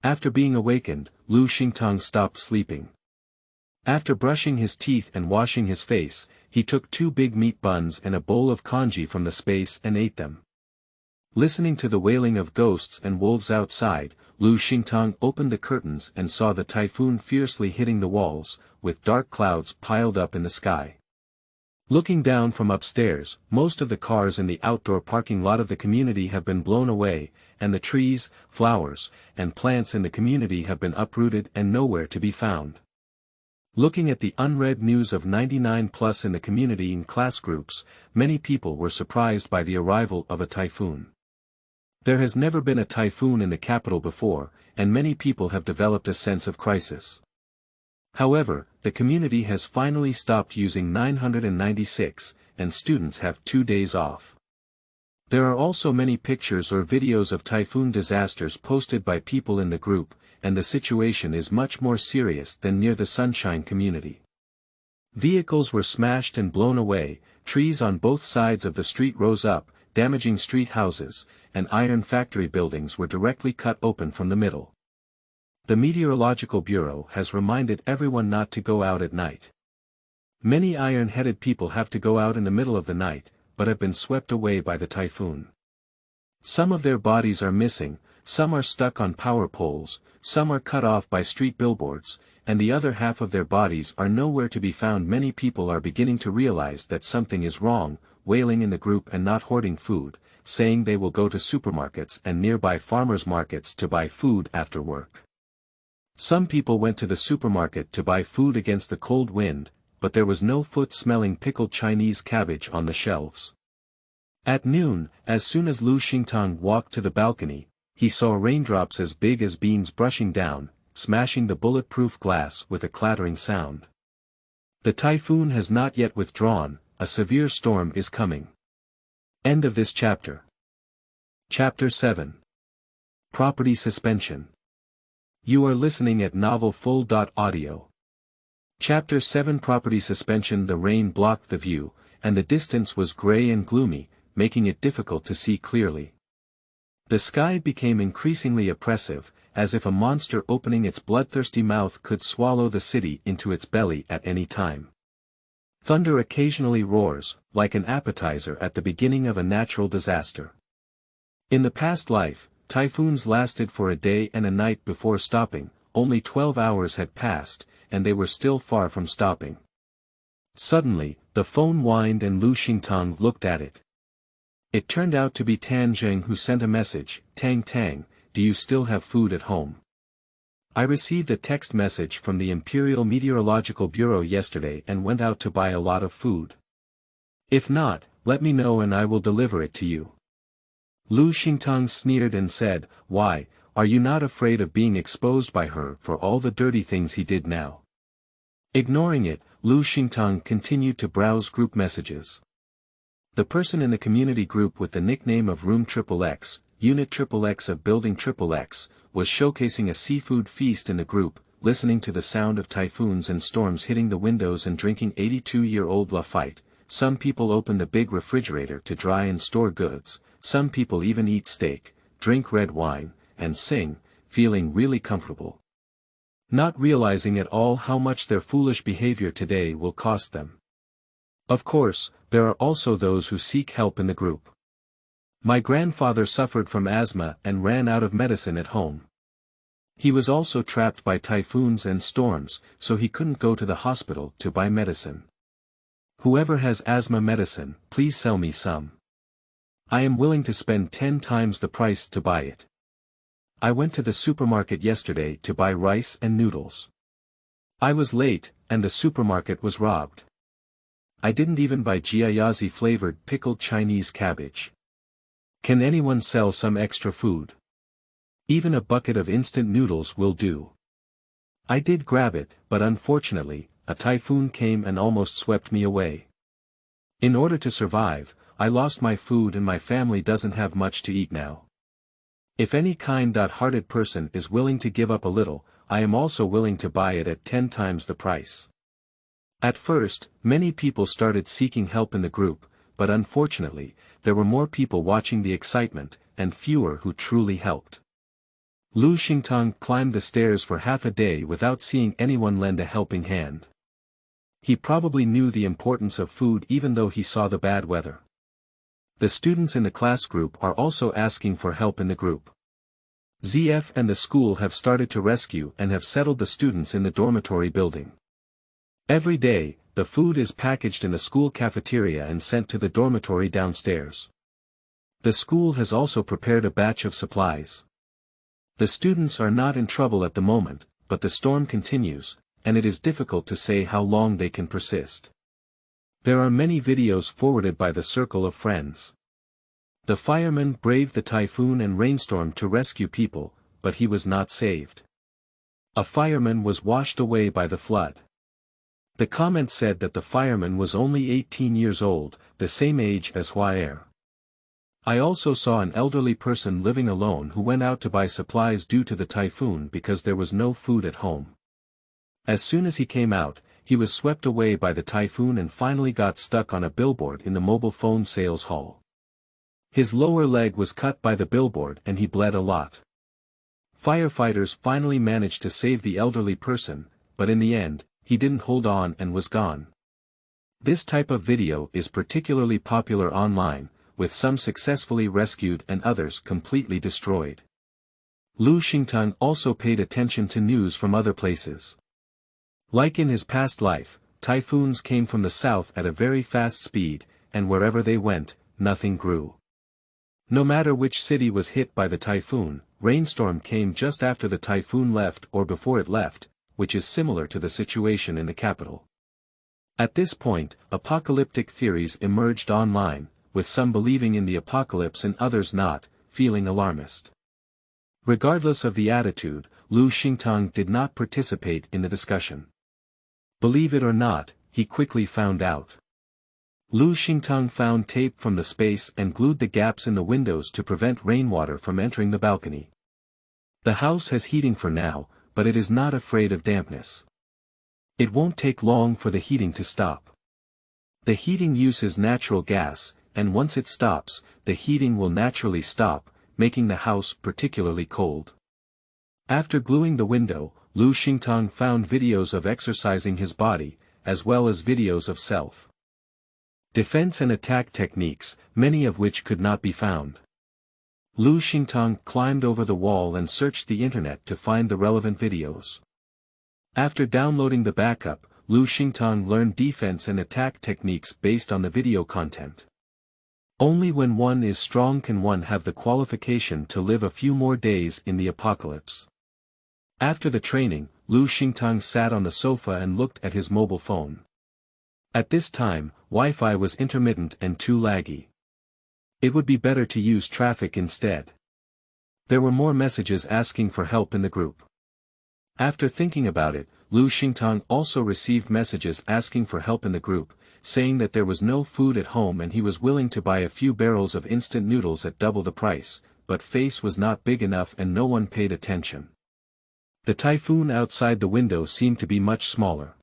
After being awakened, Xingtang stopped sleeping. After brushing his teeth and washing his face, he took 2 big meat buns and a bowl of congee from the space and ate them. Listening to the wailing of ghosts and wolves outside, Xingtang opened the curtains and saw the typhoon fiercely hitting the walls, with dark clouds piled up in the sky. Looking down from upstairs, most of the cars in the outdoor parking lot of the community have been blown away, and the trees, flowers, and plants in the community have been uprooted and nowhere to be found. Looking at the unread news of 99+ in the community in class groups, many people were surprised by the arrival of a typhoon. There has never been a typhoon in the capital before, and many people have developed a sense of crisis. However, the community has finally stopped using 996, and students have 2 days off. There are also many pictures or videos of typhoon disasters posted by people in the group, and the situation is much more serious than near the Sunshine community. Vehicles were smashed and blown away, trees on both sides of the street rose up, damaging street houses, and iron factory buildings were directly cut open from the middle. The Meteorological Bureau has reminded everyone not to go out at night. Many iron-headed people have to go out in the middle of the night, but have been swept away by the typhoon. Some of their bodies are missing, some are stuck on power poles, some are cut off by street billboards, and the other half of their bodies are nowhere to be found. Many people are beginning to realize that something is wrong, wailing in the group and not hoarding food, saying they will go to supermarkets and nearby farmers' markets to buy food after work. Some people went to the supermarket to buy food against the cold wind, but there was no foot-smelling pickled Chinese cabbage on the shelves. At noon, as soon as Xingtang walked to the balcony, he saw raindrops as big as beans brushing down, smashing the bulletproof glass with a clattering sound. The typhoon has not yet withdrawn, a severe storm is coming. End of this chapter. Chapter 7. Property Suspension. You are listening at novelfull.audio. Chapter 7. Property Suspension. The rain blocked the view, and the distance was gray and gloomy, making it difficult to see clearly. The sky became increasingly oppressive, as if a monster opening its bloodthirsty mouth could swallow the city into its belly at any time. Thunder occasionally roars, like an appetizer at the beginning of a natural disaster. In the past life, typhoons lasted for a day and a night before stopping. Only 12 hours had passed, and they were still far from stopping. Suddenly, the phone whined and Xingtang looked at it. It turned out to be Tan Zheng, who sent a message. Tang, do you still have food at home? I received a text message from the Imperial Meteorological Bureau yesterday and went out to buy a lot of food. If not, let me know and I will deliver it to you. Xingtang sneered and said, why, are you not afraid of being exposed by her for all the dirty things he did now? Ignoring it, Xingtang continued to browse group messages. The person in the community group with the nickname of Room XXX, Unit XXX of Building XXX, was showcasing a seafood feast in the group, listening to the sound of typhoons and storms hitting the windows and drinking 82-year-old Lafite. Some people open the big refrigerator to dry and store goods, some people even eat steak, drink red wine, and sing, feeling really comfortable. Not realizing at all how much their foolish behavior today will cost them. Of course, there are also those who seek help in the group. My grandfather suffered from asthma and ran out of medicine at home. He was also trapped by typhoons and storms, so he couldn't go to the hospital to buy medicine. Whoever has asthma medicine, please sell me some. I am willing to spend 10 times the price to buy it. I went to the supermarket yesterday to buy rice and noodles. I was late, and the supermarket was robbed. I didn't even buy jiayazi-flavored pickled Chinese cabbage. Can anyone sell some extra food? Even a bucket of instant noodles will do. I did grab it, but unfortunately, a typhoon came and almost swept me away. In order to survive, I lost my food and my family doesn't have much to eat now. If any kind-hearted person is willing to give up a little, I am also willing to buy it at 10 times the price. At first, many people started seeking help in the group, but unfortunately, there were more people watching the excitement, and fewer who truly helped. Xingtang climbed the stairs for half a day without seeing anyone lend a helping hand. He probably knew the importance of food even though he saw the bad weather. The students in the class group are also asking for help in the group. ZF and the school have started to rescue and have settled the students in the dormitory building. Every day, the food is packaged in the school cafeteria and sent to the dormitory downstairs. The school has also prepared a batch of supplies. The students are not in trouble at the moment, but the storm continues, and it is difficult to say how long they can persist. There are many videos forwarded by the circle of friends. The fireman braved the typhoon and rainstorm to rescue people, but he was not saved. A fireman was washed away by the flood. The comment said that the fireman was only 18 years old, the same age as Huaer. I also saw an elderly person living alone who went out to buy supplies due to the typhoon because there was no food at home. As soon as he came out, he was swept away by the typhoon and finally got stuck on a billboard in the mobile phone sales hall. His lower leg was cut by the billboard and he bled a lot. Firefighters finally managed to save the elderly person, but in the end, he didn't hold on and was gone. This type of video is particularly popular online, with some successfully rescued and others completely destroyed. Xingtang also paid attention to news from other places. Like in his past life, typhoons came from the south at a very fast speed, and wherever they went, nothing grew. No matter which city was hit by the typhoon, rainstorm came just after the typhoon left or before it left, which is similar to the situation in the capital. At this point, apocalyptic theories emerged online, with some believing in the apocalypse and others not, feeling alarmist. Regardless of the attitude, Xingtang did not participate in the discussion. Believe it or not, he quickly found out. Xingtang found tape from the space and glued the gaps in the windows to prevent rainwater from entering the balcony. The house has heating for now, but it is not afraid of dampness. It won't take long for the heating to stop. The heating uses natural gas, and once it stops, the heating will naturally stop, making the house particularly cold. After gluing the window, Xingtang found videos of exercising his body, as well as videos of self-defense and attack techniques, many of which could not be found. Xingtang climbed over the wall and searched the internet to find the relevant videos. After downloading the backup, Xingtang learned defense and attack techniques based on the video content. Only when one is strong can one have the qualification to live a few more days in the apocalypse. After the training, Xingtang sat on the sofa and looked at his mobile phone. At this time, Wi-Fi was intermittent and too laggy. It would be better to use traffic instead. There were more messages asking for help in the group. After thinking about it, Xingtang also received messages asking for help in the group, saying that there was no food at home and he was willing to buy a few barrels of instant noodles at double the price, but face was not big enough and no one paid attention. The typhoon outside the window seemed to be much smaller.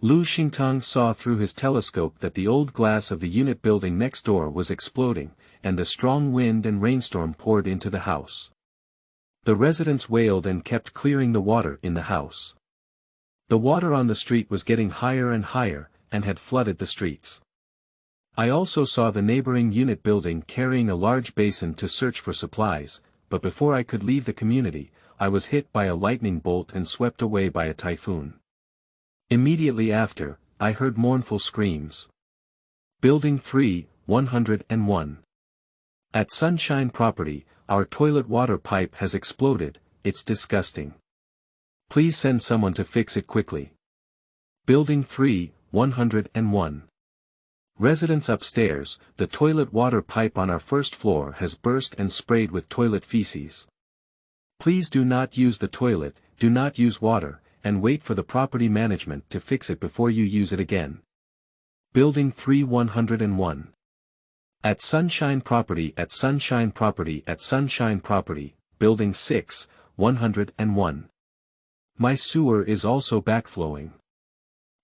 Xingtang saw through his telescope that the old glass of the unit building next door was exploding, and the strong wind and rainstorm poured into the house. The residents wailed and kept clearing the water in the house. The water on the street was getting higher and higher, and had flooded the streets. I also saw the neighboring unit building carrying a large basin to search for supplies, but before I could leave the community, I was hit by a lightning bolt and swept away by a typhoon. Immediately after, I heard mournful screams. Building 3-101. At Sunshine Property, our toilet water pipe has exploded, it's disgusting. Please send someone to fix it quickly. Building 3-101. Residents upstairs, the toilet water pipe on our first floor has burst and sprayed with toilet feces. Please do not use the toilet, do not use water, and wait for the property management to fix it before you use it again. Building 3-101. At Sunshine Property at Sunshine Property at Sunshine Property, Building 6-101. My sewer is also backflowing.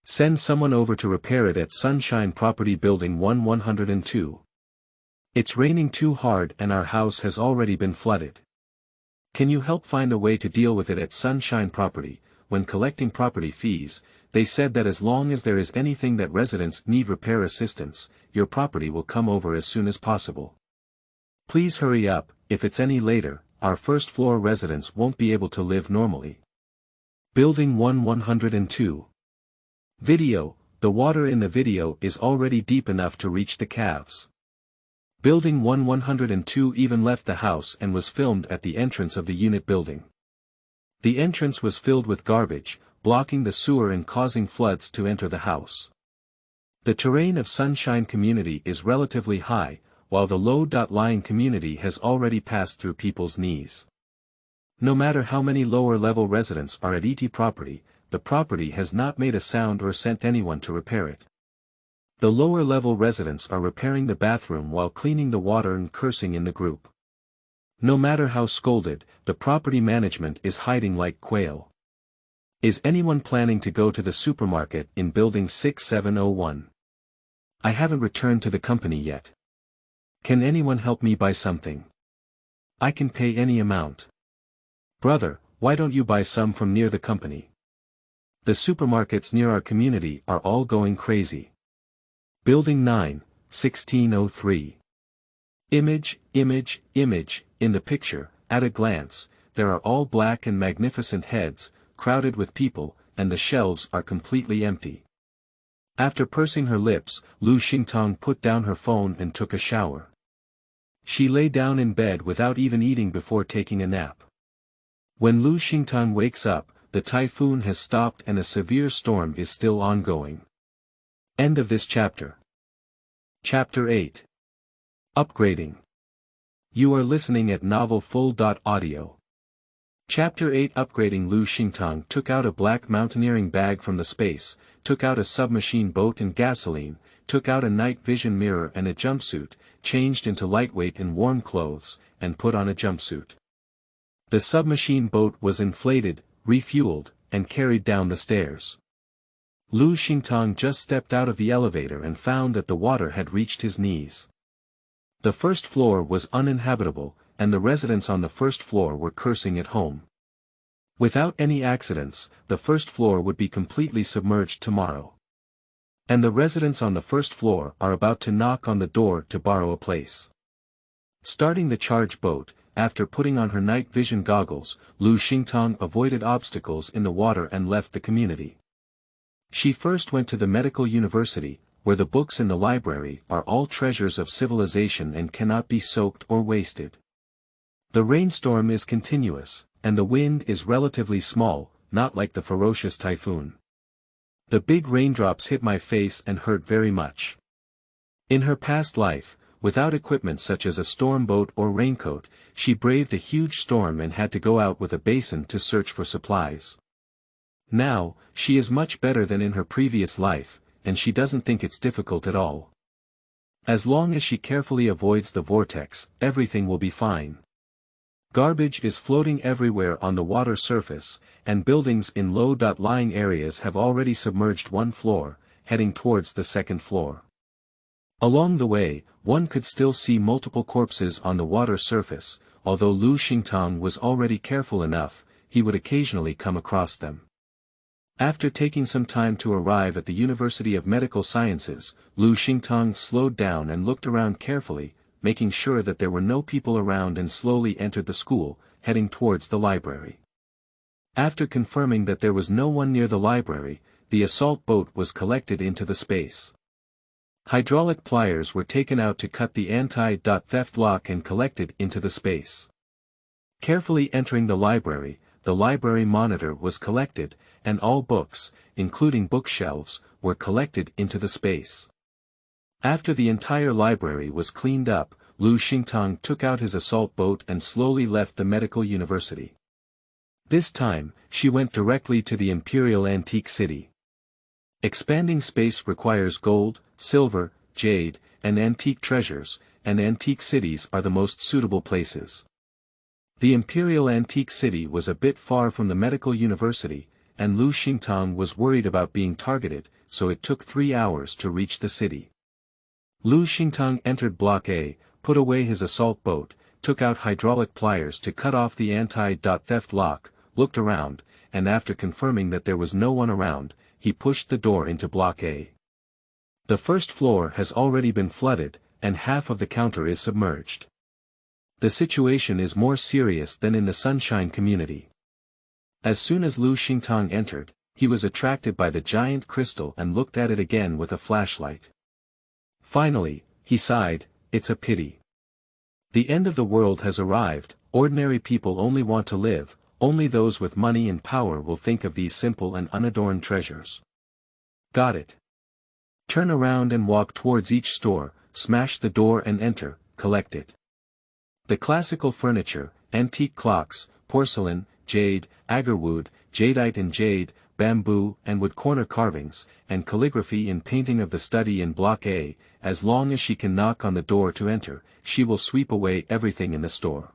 Send someone over to repair it at Sunshine Property Building 1-102. It's raining too hard and our house has already been flooded. Can you help find a way to deal with it at Sunshine Property? When collecting property fees, they said that as long as there is anything that residents need repair assistance, your property will come over as soon as possible. Please hurry up, if it's any later, our first floor residents won't be able to live normally. Building 1-102. Video, the water in the video is already deep enough to reach the calves. Building 1-102 even left the house and was filmed at the entrance of the unit building. The entrance was filled with garbage, blocking the sewer and causing floods to enter the house. The terrain of Sunshine Community is relatively high, while the low-lying community has already passed through people's knees. No matter how many lower-level residents are at ET property, the property has not made a sound or sent anyone to repair it. The lower-level residents are repairing the bathroom while cleaning the water and cursing in the group. No matter how scolded, the property management is hiding like quail. Is anyone planning to go to the supermarket in building 6701? I haven't returned to the company yet. Can anyone help me buy something? I can pay any amount. Brother, why don't you buy some from near the company? The supermarkets near our community are all going crazy. Building 9, 1603. Image, in the picture, at a glance, there are all black and magnificent heads, crowded with people, and the shelves are completely empty. After pursing her lips, Lu Xingtang put down her phone and took a shower. She lay down in bed without even eating before taking a nap. When Lu Xingtang wakes up, the typhoon has stopped and a severe storm is still ongoing. End of this chapter. Chapter 8. Upgrading. You are listening at novelfull.audio. Chapter 8. Upgrading. Lu Xingtang took out a black mountaineering bag from the space, took out a submachine boat and gasoline, took out a night vision mirror and a jumpsuit, changed into lightweight and warm clothes, and put on a jumpsuit. The submachine boat was inflated, refueled, and carried down the stairs. Lu Xingtang just stepped out of the elevator and found that the water had reached his knees. The first floor was uninhabitable, and the residents on the first floor were cursing at home. Without any accidents, the first floor would be completely submerged tomorrow. And the residents on the first floor are about to knock on the door to borrow a place. Starting the charge boat, after putting on her night vision goggles, Lu Xingtang avoided obstacles in the water and left the community. She first went to the medical university, where the books in the library are all treasures of civilization and cannot be soaked or wasted. The rainstorm is continuous, and the wind is relatively small, not like the ferocious typhoon. The big raindrops hit my face and hurt very much. In her past life, without equipment such as a storm boat or raincoat, she braved a huge storm and had to go out with a basin to search for supplies. Now, she is much better than in her previous life, and she doesn't think it's difficult at all. As long as she carefully avoids the vortex, everything will be fine. Garbage is floating everywhere on the water surface, and buildings in low-lying areas have already submerged one floor, heading towards the second floor. Along the way, one could still see multiple corpses on the water surface, although Lu Xingtang was already careful enough, he would occasionally come across them. After taking some time to arrive at the University of Medical Sciences, Lu Xingtang slowed down and looked around carefully, making sure that there were no people around, and slowly entered the school, heading towards the library. After confirming that there was no one near the library, the assault boat was collected into the space. Hydraulic pliers were taken out to cut the anti-theft lock and collected into the space. Carefully entering the library monitor was collected, and all books, including bookshelves, were collected into the space. After the entire library was cleaned up, Lu Xingtang took out his assault boat and slowly left the medical university. This time, she went directly to the Imperial Antique City. Expanding space requires gold, silver, jade, and antique treasures, and antique cities are the most suitable places. The Imperial Antique City was a bit far from the medical university, and Lu Xingtang was worried about being targeted, so it took 3 hours to reach the city. Lu Xingtang entered Block A, put away his assault boat, took out hydraulic pliers to cut off the anti-theft lock, looked around, and after confirming that there was no one around, he pushed the door into Block A. The first floor has already been flooded, and half of the counter is submerged. The situation is more serious than in the Sunshine community. As soon as Lu Xingtang entered, he was attracted by the giant crystal and looked at it again with a flashlight. Finally, he sighed, "It's a pity. The end of the world has arrived, ordinary people only want to live, only those with money and power will think of these simple and unadorned treasures." Got it. Turn around and walk towards each store, smash the door and enter, collect it. The classical furniture, antique clocks, porcelain, jade, agarwood, jadeite and jade, bamboo and wood corner carvings, and calligraphy in painting of the study in Block A, as long as she can knock on the door to enter, she will sweep away everything in the store.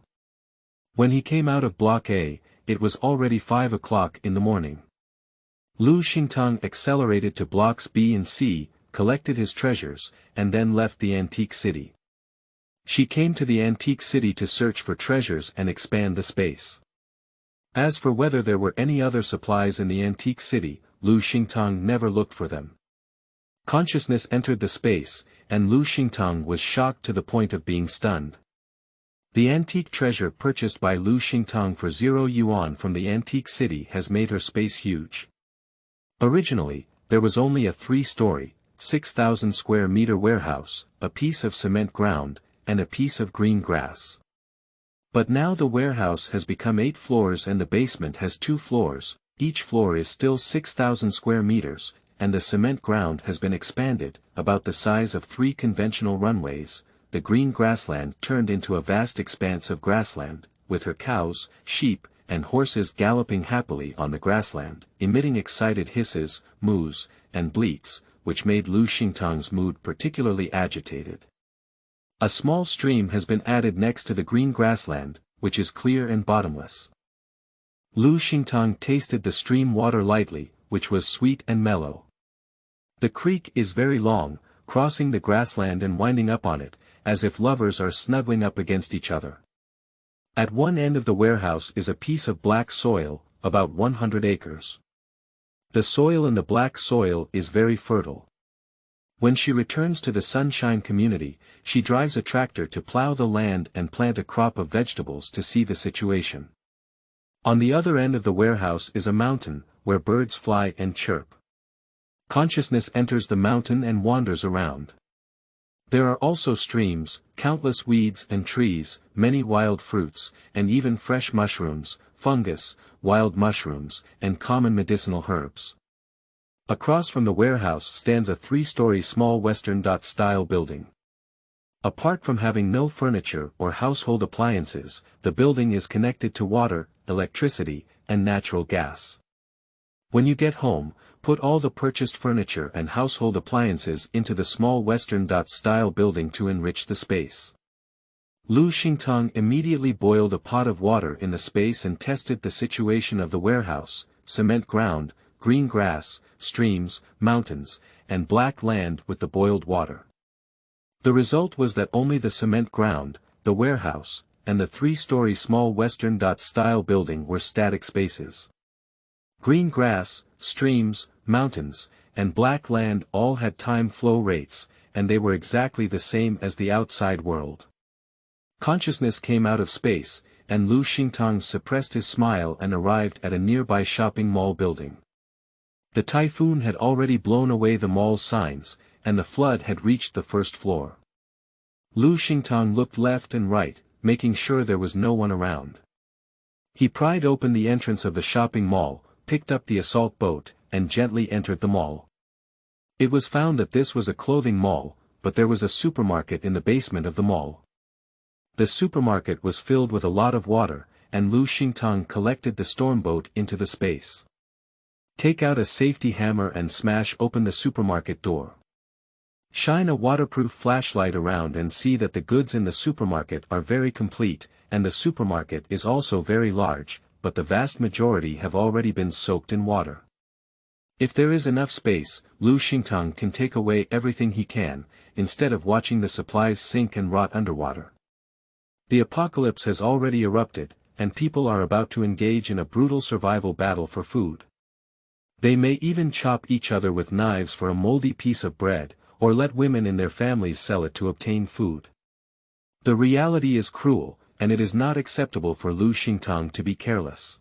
When he came out of Block A, it was already 5 o'clock in the morning. Lu Xingtang accelerated to blocks B and C, collected his treasures, and then left the antique city. She came to the antique city to search for treasures and expand the space. As for whether there were any other supplies in the antique city, Lu Xingtang never looked for them. Consciousness entered the space, and Lu Xingtang was shocked to the point of being stunned. The antique treasure purchased by Lu Xingtang for 0 yuan from the antique city has made her space huge. Originally, there was only a 3-story, 6,000 square meter warehouse, a piece of cement ground, and a piece of green grass. But now the warehouse has become 8 floors and the basement has 2 floors, each floor is still 6,000 square meters, and the cement ground has been expanded, about the size of 3 conventional runways. The green grassland turned into a vast expanse of grassland, with her cows, sheep, and horses galloping happily on the grassland, emitting excited hisses, moos, and bleats, which made Lu Xingtang's mood particularly agitated. A small stream has been added next to the green grassland, which is clear and bottomless. Lu Xingtang tasted the stream water lightly, which was sweet and mellow. The creek is very long, crossing the grassland and winding up on it, as if lovers are snuggling up against each other. At one end of the warehouse is a piece of black soil, about 100 acres. The soil in the black soil is very fertile. When she returns to the Sunshine community, she drives a tractor to plow the land and plant a crop of vegetables to see the situation. On the other end of the warehouse is a mountain, where birds fly and chirp. Consciousness enters the mountain and wanders around. There are also streams, countless weeds and trees, many wild fruits, and even fresh mushrooms, fungus, wild mushrooms, and common medicinal herbs. Across from the warehouse stands a 3-story small Western-style building. Apart from having no furniture or household appliances, the building is connected to water, electricity, and natural gas. When you get home, put all the purchased furniture and household appliances into the small Western-style building to enrich the space. Lu Xingtang immediately boiled a pot of water in the space and tested the situation of the warehouse, cement ground, green grass, streams, mountains, and black land with the boiled water. The result was that only the cement ground, the warehouse, and the 3-story small Western-style building were static spaces. Green grass, streams, mountains, and black land all had time flow rates, and they were exactly the same as the outside world. Consciousness came out of space, and Lu Xingtang suppressed his smile and arrived at a nearby shopping mall building. The typhoon had already blown away the mall's signs, and the flood had reached the 1st floor. Lu Xingtang looked left and right, making sure there was no one around. He pried open the entrance of the shopping mall, picked up the assault boat, and gently entered the mall. It was found that this was a clothing mall, but there was a supermarket in the basement of the mall. The supermarket was filled with a lot of water, and Lu Xingtang collected the storm boat into the space. Take out a safety hammer and smash open the supermarket door. Shine a waterproof flashlight around and see that the goods in the supermarket are very complete, and the supermarket is also very large, but the vast majority have already been soaked in water. If there is enough space, Lu Xingtang can take away everything he can, instead of watching the supplies sink and rot underwater. The apocalypse has already erupted, and people are about to engage in a brutal survival battle for food. They may even chop each other with knives for a moldy piece of bread, or let women in their families sell it to obtain food. The reality is cruel, and it is not acceptable for Lu Xingtang to be careless.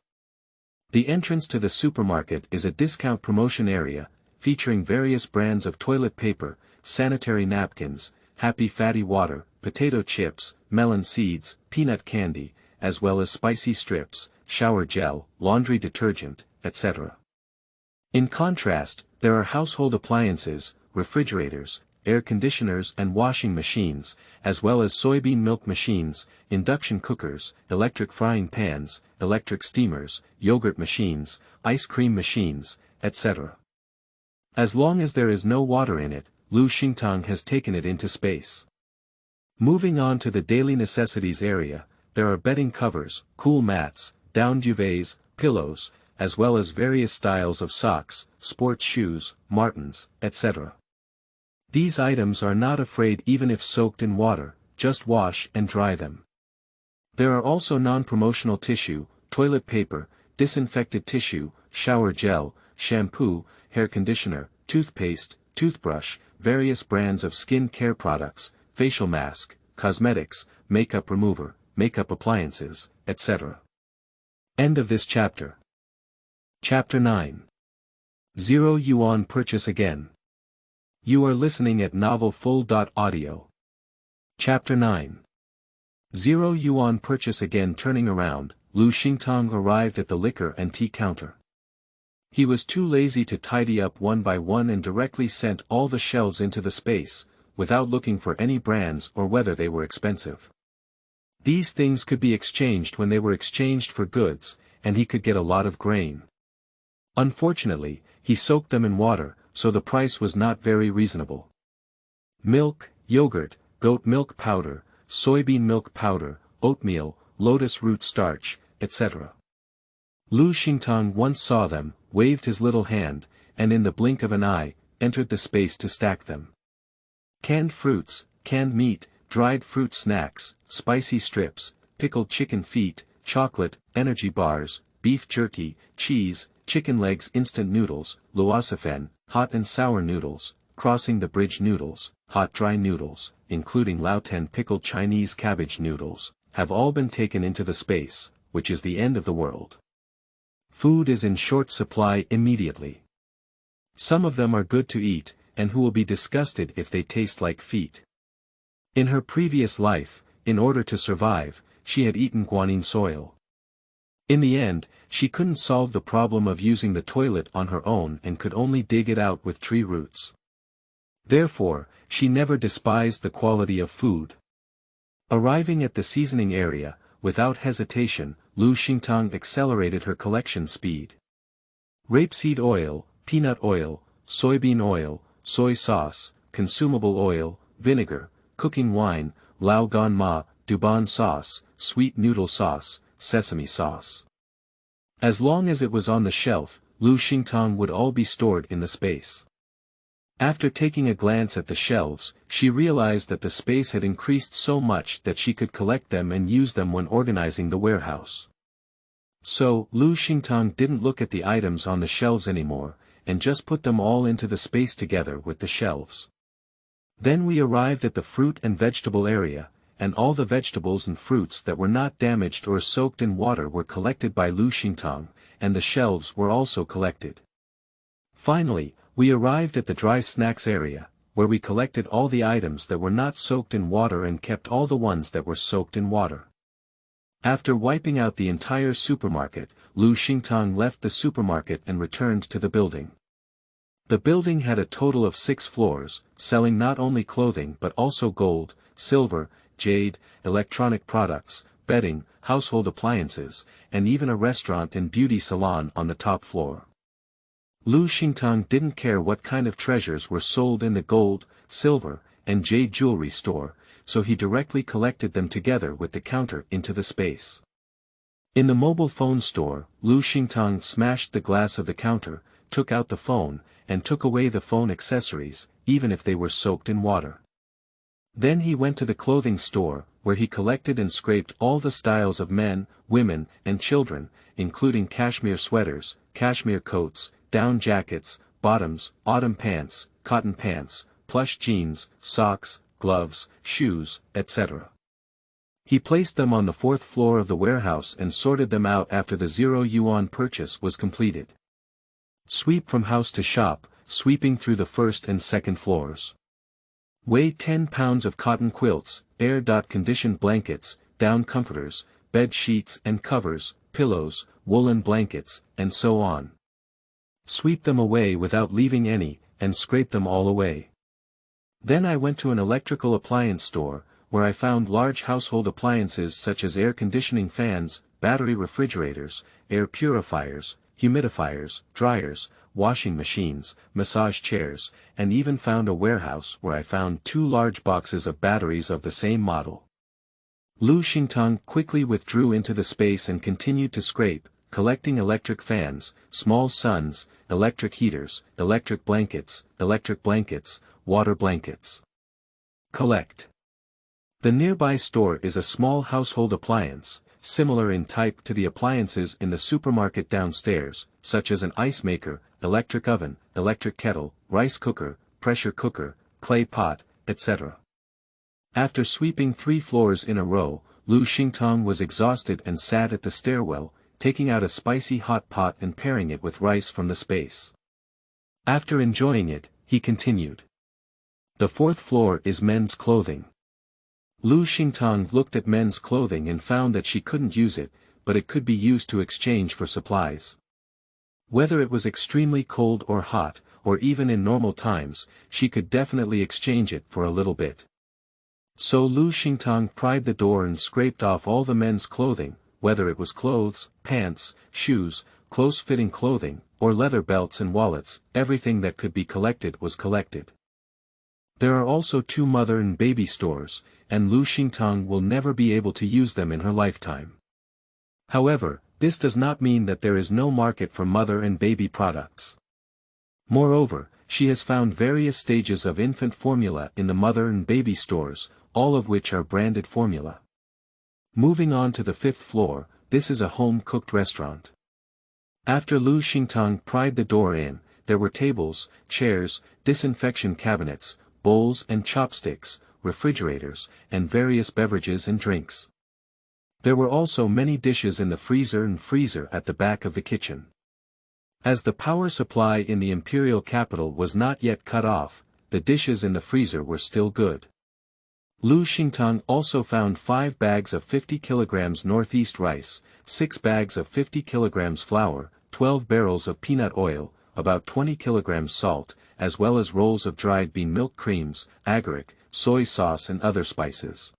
The entrance to the supermarket is a discount promotion area, featuring various brands of toilet paper, sanitary napkins, happy fatty water, potato chips, melon seeds, peanut candy, as well as spicy strips, shower gel, laundry detergent, etc. In contrast, there are household appliances, refrigerators, air conditioners and washing machines, as well as soybean milk machines, induction cookers, electric frying pans, electric steamers, yogurt machines, ice cream machines, etc. As long as there is no water in it, Lu Xingtang has taken it into space. Moving on to the daily necessities area, there are bedding covers, cool mats, down duvets, pillows, as well as various styles of socks, sports shoes, martens, etc. These items are not afraid even if soaked in water, just wash and dry them. There are also non-promotional tissue, toilet paper, disinfected tissue, shower gel, shampoo, hair conditioner, toothpaste, toothbrush, various brands of skin care products, facial mask, cosmetics, makeup remover, makeup appliances, etc. End of this chapter. Chapter 9. 0 Yuan Purchase Again. You are listening at novelfull.audio. Chapter 9. 0 Yuan Purchase Again. Turning around, Xingtang arrived at the liquor and tea counter. He was too lazy to tidy up one by one and directly sent all the shelves into the space, without looking for any brands or whether they were expensive. These things could be exchanged when they were exchanged for goods, and he could get a lot of grain. Unfortunately, he soaked them in water, so the price was not very reasonable. Milk, yogurt, goat milk powder, soybean milk powder, oatmeal, lotus root starch, etc. Xingtang once saw them, waved his little hand, and in the blink of an eye, entered the space to stack them. Canned fruits, canned meat, dried fruit snacks, spicy strips, pickled chicken feet, chocolate, energy bars, beef jerky, cheese, chicken legs, instant noodles, luosafen, hot and sour noodles, crossing the bridge noodles, hot dry noodles, including Laoten pickled Chinese cabbage noodles, have all been taken into the space, which is the end of the world. Food is in short supply immediately. Some of them are good to eat, and who will be disgusted if they taste like feet. In her previous life, in order to survive, she had eaten guanine soil. In the end, she couldn't solve the problem of using the toilet on her own and could only dig it out with tree roots. Therefore, she never despised the quality of food. Arriving at the seasoning area, without hesitation, Xingtang accelerated her collection speed. Rapeseed oil, peanut oil, soybean oil, soy sauce, consumable oil, vinegar, cooking wine, lao gan ma, duban sauce, sweet noodle sauce, sesame sauce. As long as it was on the shelf, Xingtang would all be stored in the space. After taking a glance at the shelves, she realized that the space had increased so much that she could collect them and use them when organizing the warehouse. So, Xingtang didn't look at the items on the shelves anymore, and just put them all into the space together with the shelves. Then we arrived at the fruit and vegetable area, and all the vegetables and fruits that were not damaged or soaked in water were collected by Xingtang, and the shelves were also collected. Finally, we arrived at the dry snacks area, where we collected all the items that were not soaked in water and kept all the ones that were soaked in water. After wiping out the entire supermarket, Xingtang left the supermarket and returned to the building. The building had a total of 6 floors, selling not only clothing but also gold, silver, jade, electronic products, bedding, household appliances, and even a restaurant and beauty salon on the top floor. Xingtang didn't care what kind of treasures were sold in the gold, silver, and jade jewelry store, so he directly collected them together with the counter into the space. In the mobile phone store, Xingtang smashed the glass of the counter, took out the phone, and took away the phone accessories, even if they were soaked in water. Then he went to the clothing store, where he collected and scraped all the styles of men, women, and children, including cashmere sweaters, cashmere coats, down jackets, bottoms, autumn pants, cotton pants, plush jeans, socks, gloves, shoes, etc. He placed them on the 4th floor of the warehouse and sorted them out after the 0 yuan purchase was completed. Sweep from house to shop, sweeping through the 1st and 2nd floors. Weigh 10 pounds of cotton quilts, air-conditioned blankets, down comforters, bed sheets and covers, pillows, woolen blankets, and so on. Sweep them away without leaving any, and scrape them all away. Then I went to an electrical appliance store, where I found large household appliances such as air conditioning fans, battery refrigerators, air purifiers, humidifiers, dryers, washing machines, massage chairs, and even found a warehouse where I found 2 large boxes of batteries of the same model. Xingtang quickly withdrew into the space and continued to scrape, collecting electric fans, small suns, electric heaters, electric blankets, water blankets. Collect. The nearby store is a small household appliance, similar in type to the appliances in the supermarket downstairs, such as an ice maker, electric oven, electric kettle, rice cooker, pressure cooker, clay pot, etc. After sweeping 3 floors in a row, Xingtang was exhausted and sat at the stairwell, taking out a spicy hot pot and pairing it with rice from the space. After enjoying it, he continued. The 4th floor is men's clothing. Xingtang looked at men's clothing and found that she couldn't use it, but it could be used to exchange for supplies. Whether it was extremely cold or hot, or even in normal times, she could definitely exchange it for a little bit. So Xingtang pried the door and scraped off all the men's clothing, whether it was clothes, pants, shoes, close-fitting clothing, or leather belts and wallets, everything that could be collected was collected. There are also 2 mother and baby stores, and Xingtang will never be able to use them in her lifetime. However, this does not mean that there is no market for mother and baby products. Moreover, she has found various stages of infant formula in the mother and baby stores, all of which are branded formula. Moving on to the 5th floor, this is a home-cooked restaurant. After Xingtang pried the door in, there were tables, chairs, disinfection cabinets, bowls and chopsticks, refrigerators, and various beverages and drinks. There were also many dishes in the freezer at the back of the kitchen. As the power supply in the imperial capital was not yet cut off, the dishes in the freezer were still good. Xingtang also found 5 bags of 50 kilograms northeast rice, 6 bags of 50 kilograms flour, 12 barrels of peanut oil, about 20 kilograms salt, as well as rolls of dried bean milk creams, agaric, soy sauce and other spices.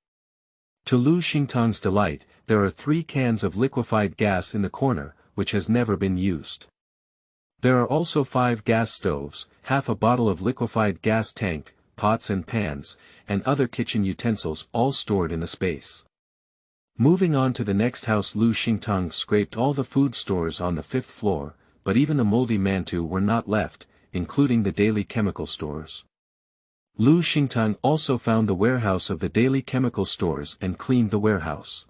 To Xingtang's delight, there are 3 cans of liquefied gas in the corner, which has never been used. There are also 5 gas stoves, half a bottle of liquefied gas tank, pots and pans, and other kitchen utensils all stored in the space. Moving on to the next house, Xingtang scraped all the food stores on the 5th floor, but even the moldy mantu were not left, including the daily chemical stores. Xingtang also found the warehouse of the daily chemical stores and cleaned the warehouse.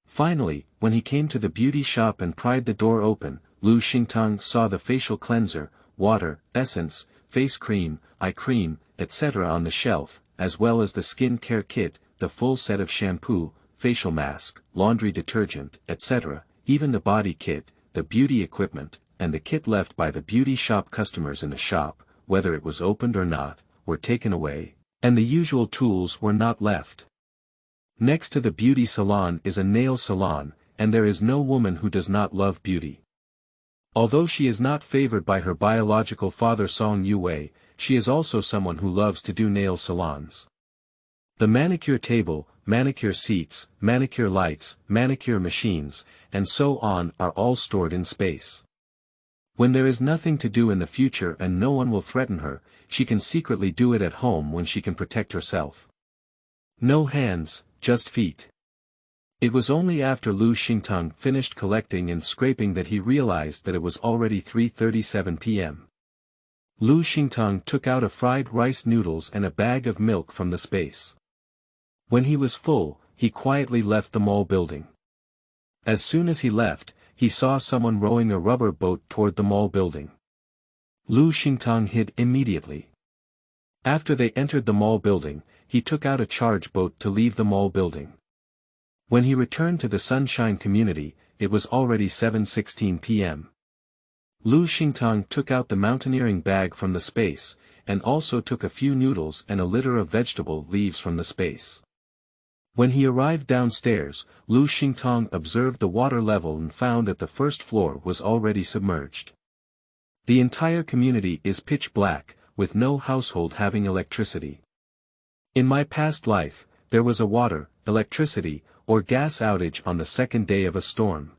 Finally, when he came to the beauty shop and pried the door open, Xingtang saw the facial cleanser, water, essence, face cream, eye cream, etc. on the shelf, as well as the skin care kit, the full set of shampoo, facial mask, laundry detergent, etc., even the body kit, the beauty equipment, and the kit left by the beauty shop customers in the shop, whether it was opened or not, were taken away, and the usual tools were not left. Next to the beauty salon is a nail salon, and there is no woman who does not love beauty. Although she is not favored by her biological father Song Yue, she is also someone who loves to do nail salons. The manicure table, manicure seats, manicure lights, manicure machines, and so on are all stored in space. When there is nothing to do in the future and no one will threaten her, she can secretly do it at home when she can protect herself. No hands, just feet. It was only after Xingtang finished collecting and scraping that he realized that it was already 3:37 p.m. Xingtang took out a fried rice noodles and a bag of milk from the space. When he was full, he quietly left the mall building. As soon as he left, he saw someone rowing a rubber boat toward the mall building. Xingtang hid immediately. After they entered the mall building, he took out a charge boat to leave the mall building. When he returned to the Sunshine community, it was already 7:16 p.m. Xingtang took out the mountaineering bag from the space, and also took a few noodles and a litter of vegetable leaves from the space. When he arrived downstairs, Xingtang observed the water level and found that the 1st floor was already submerged. The entire community is pitch black, with no household having electricity. In my past life, there was a water, electricity, or gas outage on the 2nd day of a storm.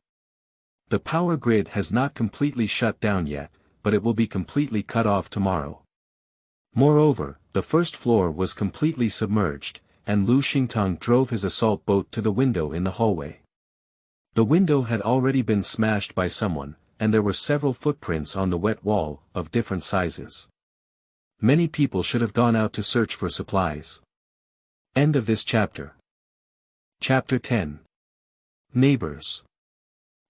The power grid has not completely shut down yet, but it will be completely cut off tomorrow. Moreover, the 1st floor was completely submerged, and Xingtang drove his assault boat to the window in the hallway. The window had already been smashed by someone, and there were several footprints on the wet wall, of different sizes. Many people should have gone out to search for supplies. End of this chapter. Chapter 10. Neighbors.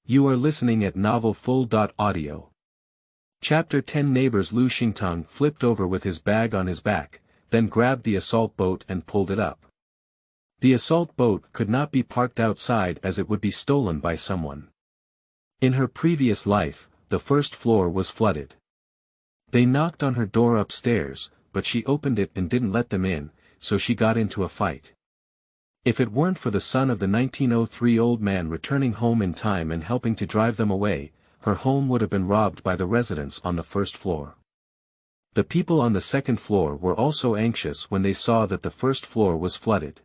You are listening at novelfull.audio. Chapter 10. Neighbors. Lu Xingtang flipped over with his bag on his back, then grabbed the assault boat and pulled it up. The assault boat could not be parked outside as it would be stolen by someone. In her previous life, the first floor was flooded. They knocked on her door upstairs, but she opened it and didn't let them in, so she got into a fight. If it weren't for the son of the 1903 old man returning home in time and helping to drive them away, her home would have been robbed by the residents on the first floor. The people on the second floor were also anxious when they saw that the first floor was flooded.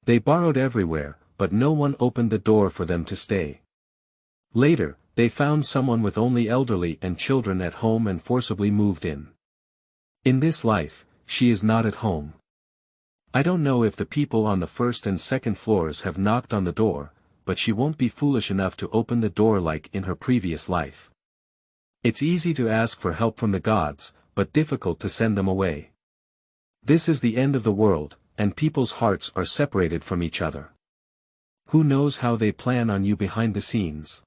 They borrowed everywhere, but no one opened the door for them to stay. Later, they found someone with only elderly and children at home and forcibly moved in. In this life, she is not at home. I don't know if the people on the first and second floors have knocked on the door, but she won't be foolish enough to open the door like in her previous life. It's easy to ask for help from the gods, but difficult to send them away. This is the end of the world, and people's hearts are separated from each other. Who knows how they plan on you behind the scenes?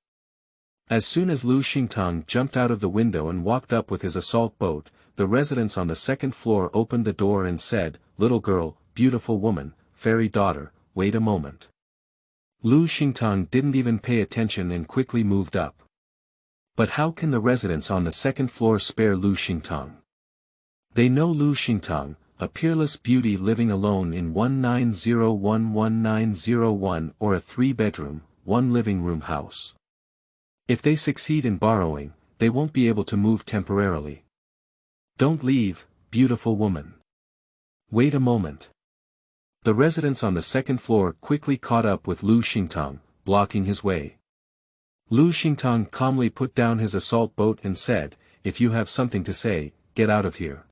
As soon as Lu Xingtang jumped out of the window and walked up with his assault boat, the residents on the second floor opened the door and said, "Little girl, beautiful woman, fairy daughter, wait a moment." Lu Xingtang didn't even pay attention and quickly moved up. But how can the residents on the second floor spare Lu Xingtang? They know Lu Xingtang, a peerless beauty living alone in 1901-1901 or a 3-bedroom, 1-living-room house. If they succeed in borrowing, they won't be able to move temporarily. Don't leave, beautiful woman. Wait a moment. The residents on the second floor quickly caught up with Lu Xingtang, blocking his way. Lu Xingtang calmly put down his assault boat and said, "If you have something to say, get out of here."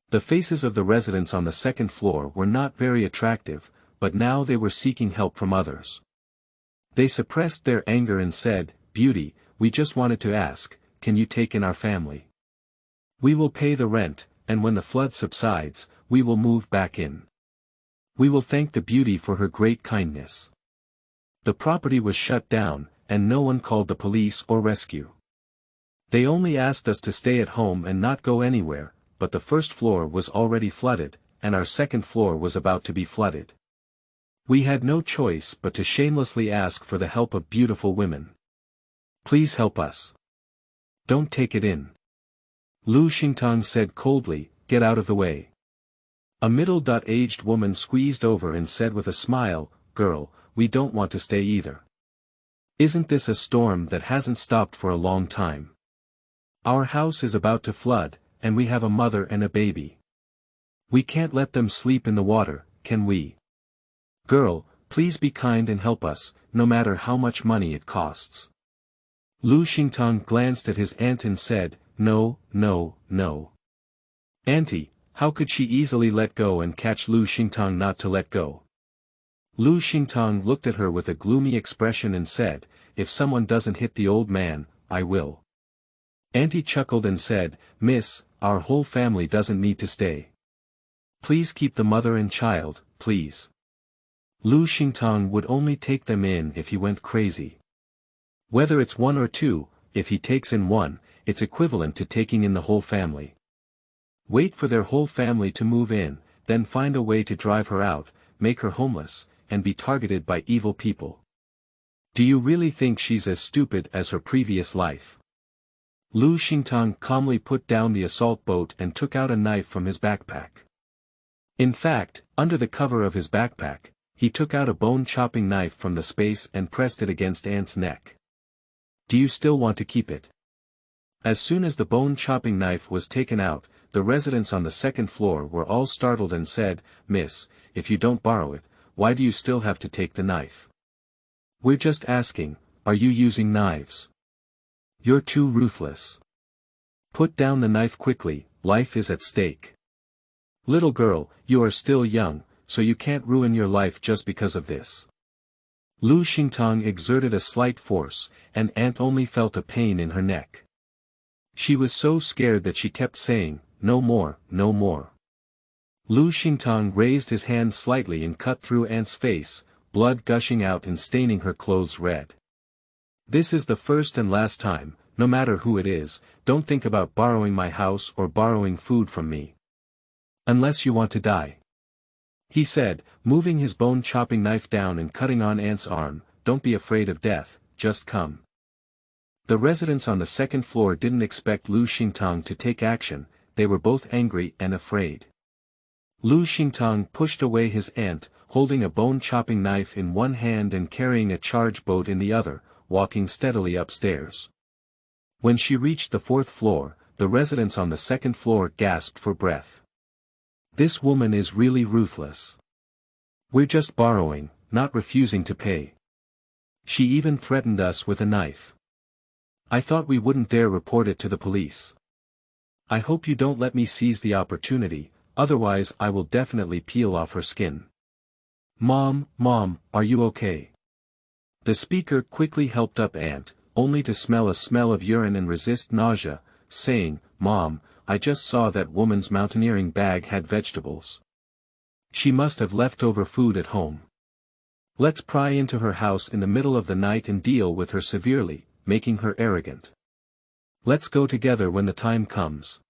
The faces of the residents on the second floor were not very attractive, but now they were seeking help from others. They suppressed their anger and said, "Beauty, we just wanted to ask, can you take in our family? We will pay the rent, and when the flood subsides, we will move back in. We will thank the beauty for her great kindness." The property was shut down, and no one called the police or rescue. They only asked us to stay at home and not go anywhere, but the first floor was already flooded, and our second floor was about to be flooded. We had no choice but to shamelessly ask for the help of beautiful women. "Please help us. Don't take it in." Lu Xingtang said coldly, "Get out of the way." A middle-aged woman squeezed over and said with a smile, "Girl, we don't want to stay either. Isn't this a storm that hasn't stopped for a long time? Our house is about to flood, and we have a mother and a baby. We can't let them sleep in the water, can we? Girl, please be kind and help us, no matter how much money it costs." Lu Xingtang glanced at his aunt and said, "No, no, no. Auntie, how could she easily let go and catch Lu Xingtang not to let go?" Lu Xingtang looked at her with a gloomy expression and said, "If someone doesn't hit the old man, I will." Auntie chuckled and said, "Miss, our whole family doesn't need to stay. Please keep the mother and child, please." Lu Xingtang would only take them in if he went crazy. Whether it's one or two, if he takes in one, it's equivalent to taking in the whole family. Wait for their whole family to move in, then find a way to drive her out, make her homeless, and be targeted by evil people. Do you really think she's as stupid as her previous life? Lu Xingtang calmly put down the assault boat and took out a knife from his backpack. In fact, under the cover of his backpack, he took out a bone-chopping knife from the space and pressed it against Ant's neck. "Do you still want to keep it?" As soon as the bone-chopping knife was taken out, the residents on the second floor were all startled and said, "Miss, if you don't borrow it, why do you still have to take the knife? We're just asking, are you using knives? You're too ruthless. Put down the knife quickly, life is at stake. Little girl, you are still young, so you can't ruin your life just because of this." Lu Xingtang exerted a slight force, and Aunt only felt a pain in her neck. She was so scared that she kept saying, "No more, no more." Lu Xingtang raised his hand slightly and cut through Aunt's face, blood gushing out and staining her clothes red. "This is the first and last time, no matter who it is, don't think about borrowing my house or borrowing food from me. Unless you want to die," he said, moving his bone-chopping knife down and cutting on Aunt's arm. "Don't be afraid of death, just come." The residents on the second floor didn't expect Lu Xingtang to take action, they were both angry and afraid. Lu Xingtang pushed away his aunt, holding a bone-chopping knife in one hand and carrying a charge boat in the other, walking steadily upstairs. When she reached the fourth floor, the residents on the second floor gasped for breath. "This woman is really ruthless. We're just borrowing, not refusing to pay. She even threatened us with a knife. I thought we wouldn't dare report it to the police. I hope you don't let me seize the opportunity, otherwise I will definitely peel off her skin. Mom, are you okay?" The speaker quickly helped up Aunt, only to smell a smell of urine and resist nausea, saying, "Mom, I just saw that woman's mountaineering bag had vegetables. She must have leftover food at home. Let's pry into her house in the middle of the night and deal with her severely, making her arrogant. Let's go together when the time comes.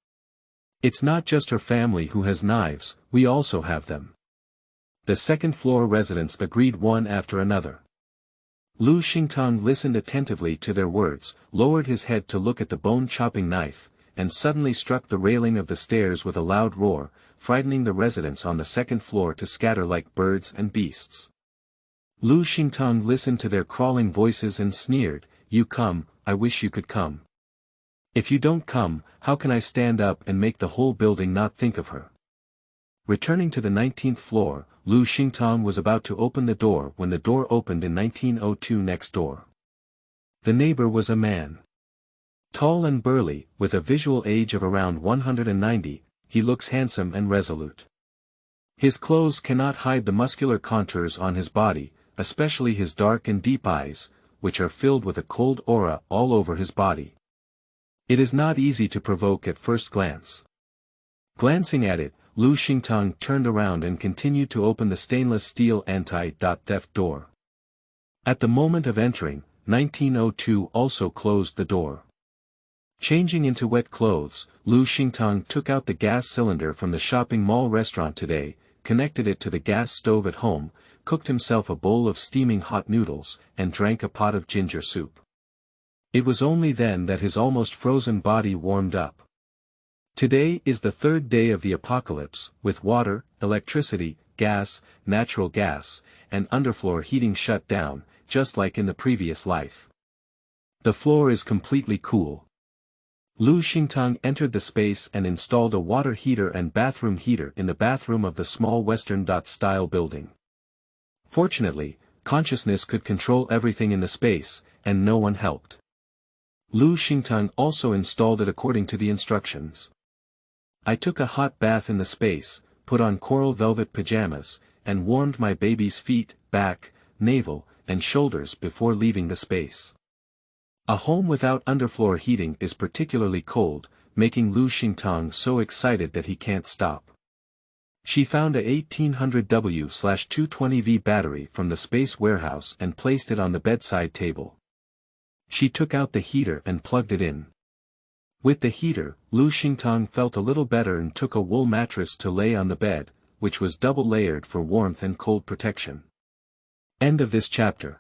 It's not just her family who has knives, we also have them." The second-floor residents agreed one after another. Lu Xingtang listened attentively to their words, lowered his head to look at the bone-chopping knife, and suddenly struck the railing of the stairs with a loud roar, frightening the residents on the second floor to scatter like birds and beasts. Lu Xingtang listened to their crawling voices and sneered, "You come, I wish you could come. If you don't come, how can I stand up and make the whole building not think of her?" Returning to the 19th floor, Lu Xingtang was about to open the door when the door opened in 1902 next door. The neighbor was a man. Tall and burly, with a visual age of around 190, he looks handsome and resolute. His clothes cannot hide the muscular contours on his body, especially his dark and deep eyes, which are filled with a cold aura all over his body. It is not easy to provoke at first glance. Glancing at it, Lu Xingtang turned around and continued to open the stainless steel anti-theft door. At the moment of entering, 1902 also closed the door. Changing into wet clothes, Lu Xingtang took out the gas cylinder from the shopping mall restaurant today, connected it to the gas stove at home, cooked himself a bowl of steaming hot noodles, and drank a pot of ginger soup. It was only then that his almost frozen body warmed up. Today is the third day of the apocalypse, with water, electricity, gas, natural gas, and underfloor heating shut down, just like in the previous life. The floor is completely cool. Lu Xingtang entered the space and installed a water heater and bathroom heater in the bathroom of the small Western-style building. Fortunately, consciousness could control everything in the space, and no one helped. Lu Xingtang also installed it according to the instructions. "I took a hot bath in the space, put on coral velvet pajamas, and warmed my baby's feet, back, navel, and shoulders before leaving the space." A home without underfloor heating is particularly cold, making Lu Xingtang so excited that he can't stop. She found a 1800W/220V battery from the space warehouse and placed it on the bedside table. She took out the heater and plugged it in. With the heater, Lu Xingtang felt a little better and took a wool mattress to lay on the bed, which was double-layered for warmth and cold protection. End of this chapter.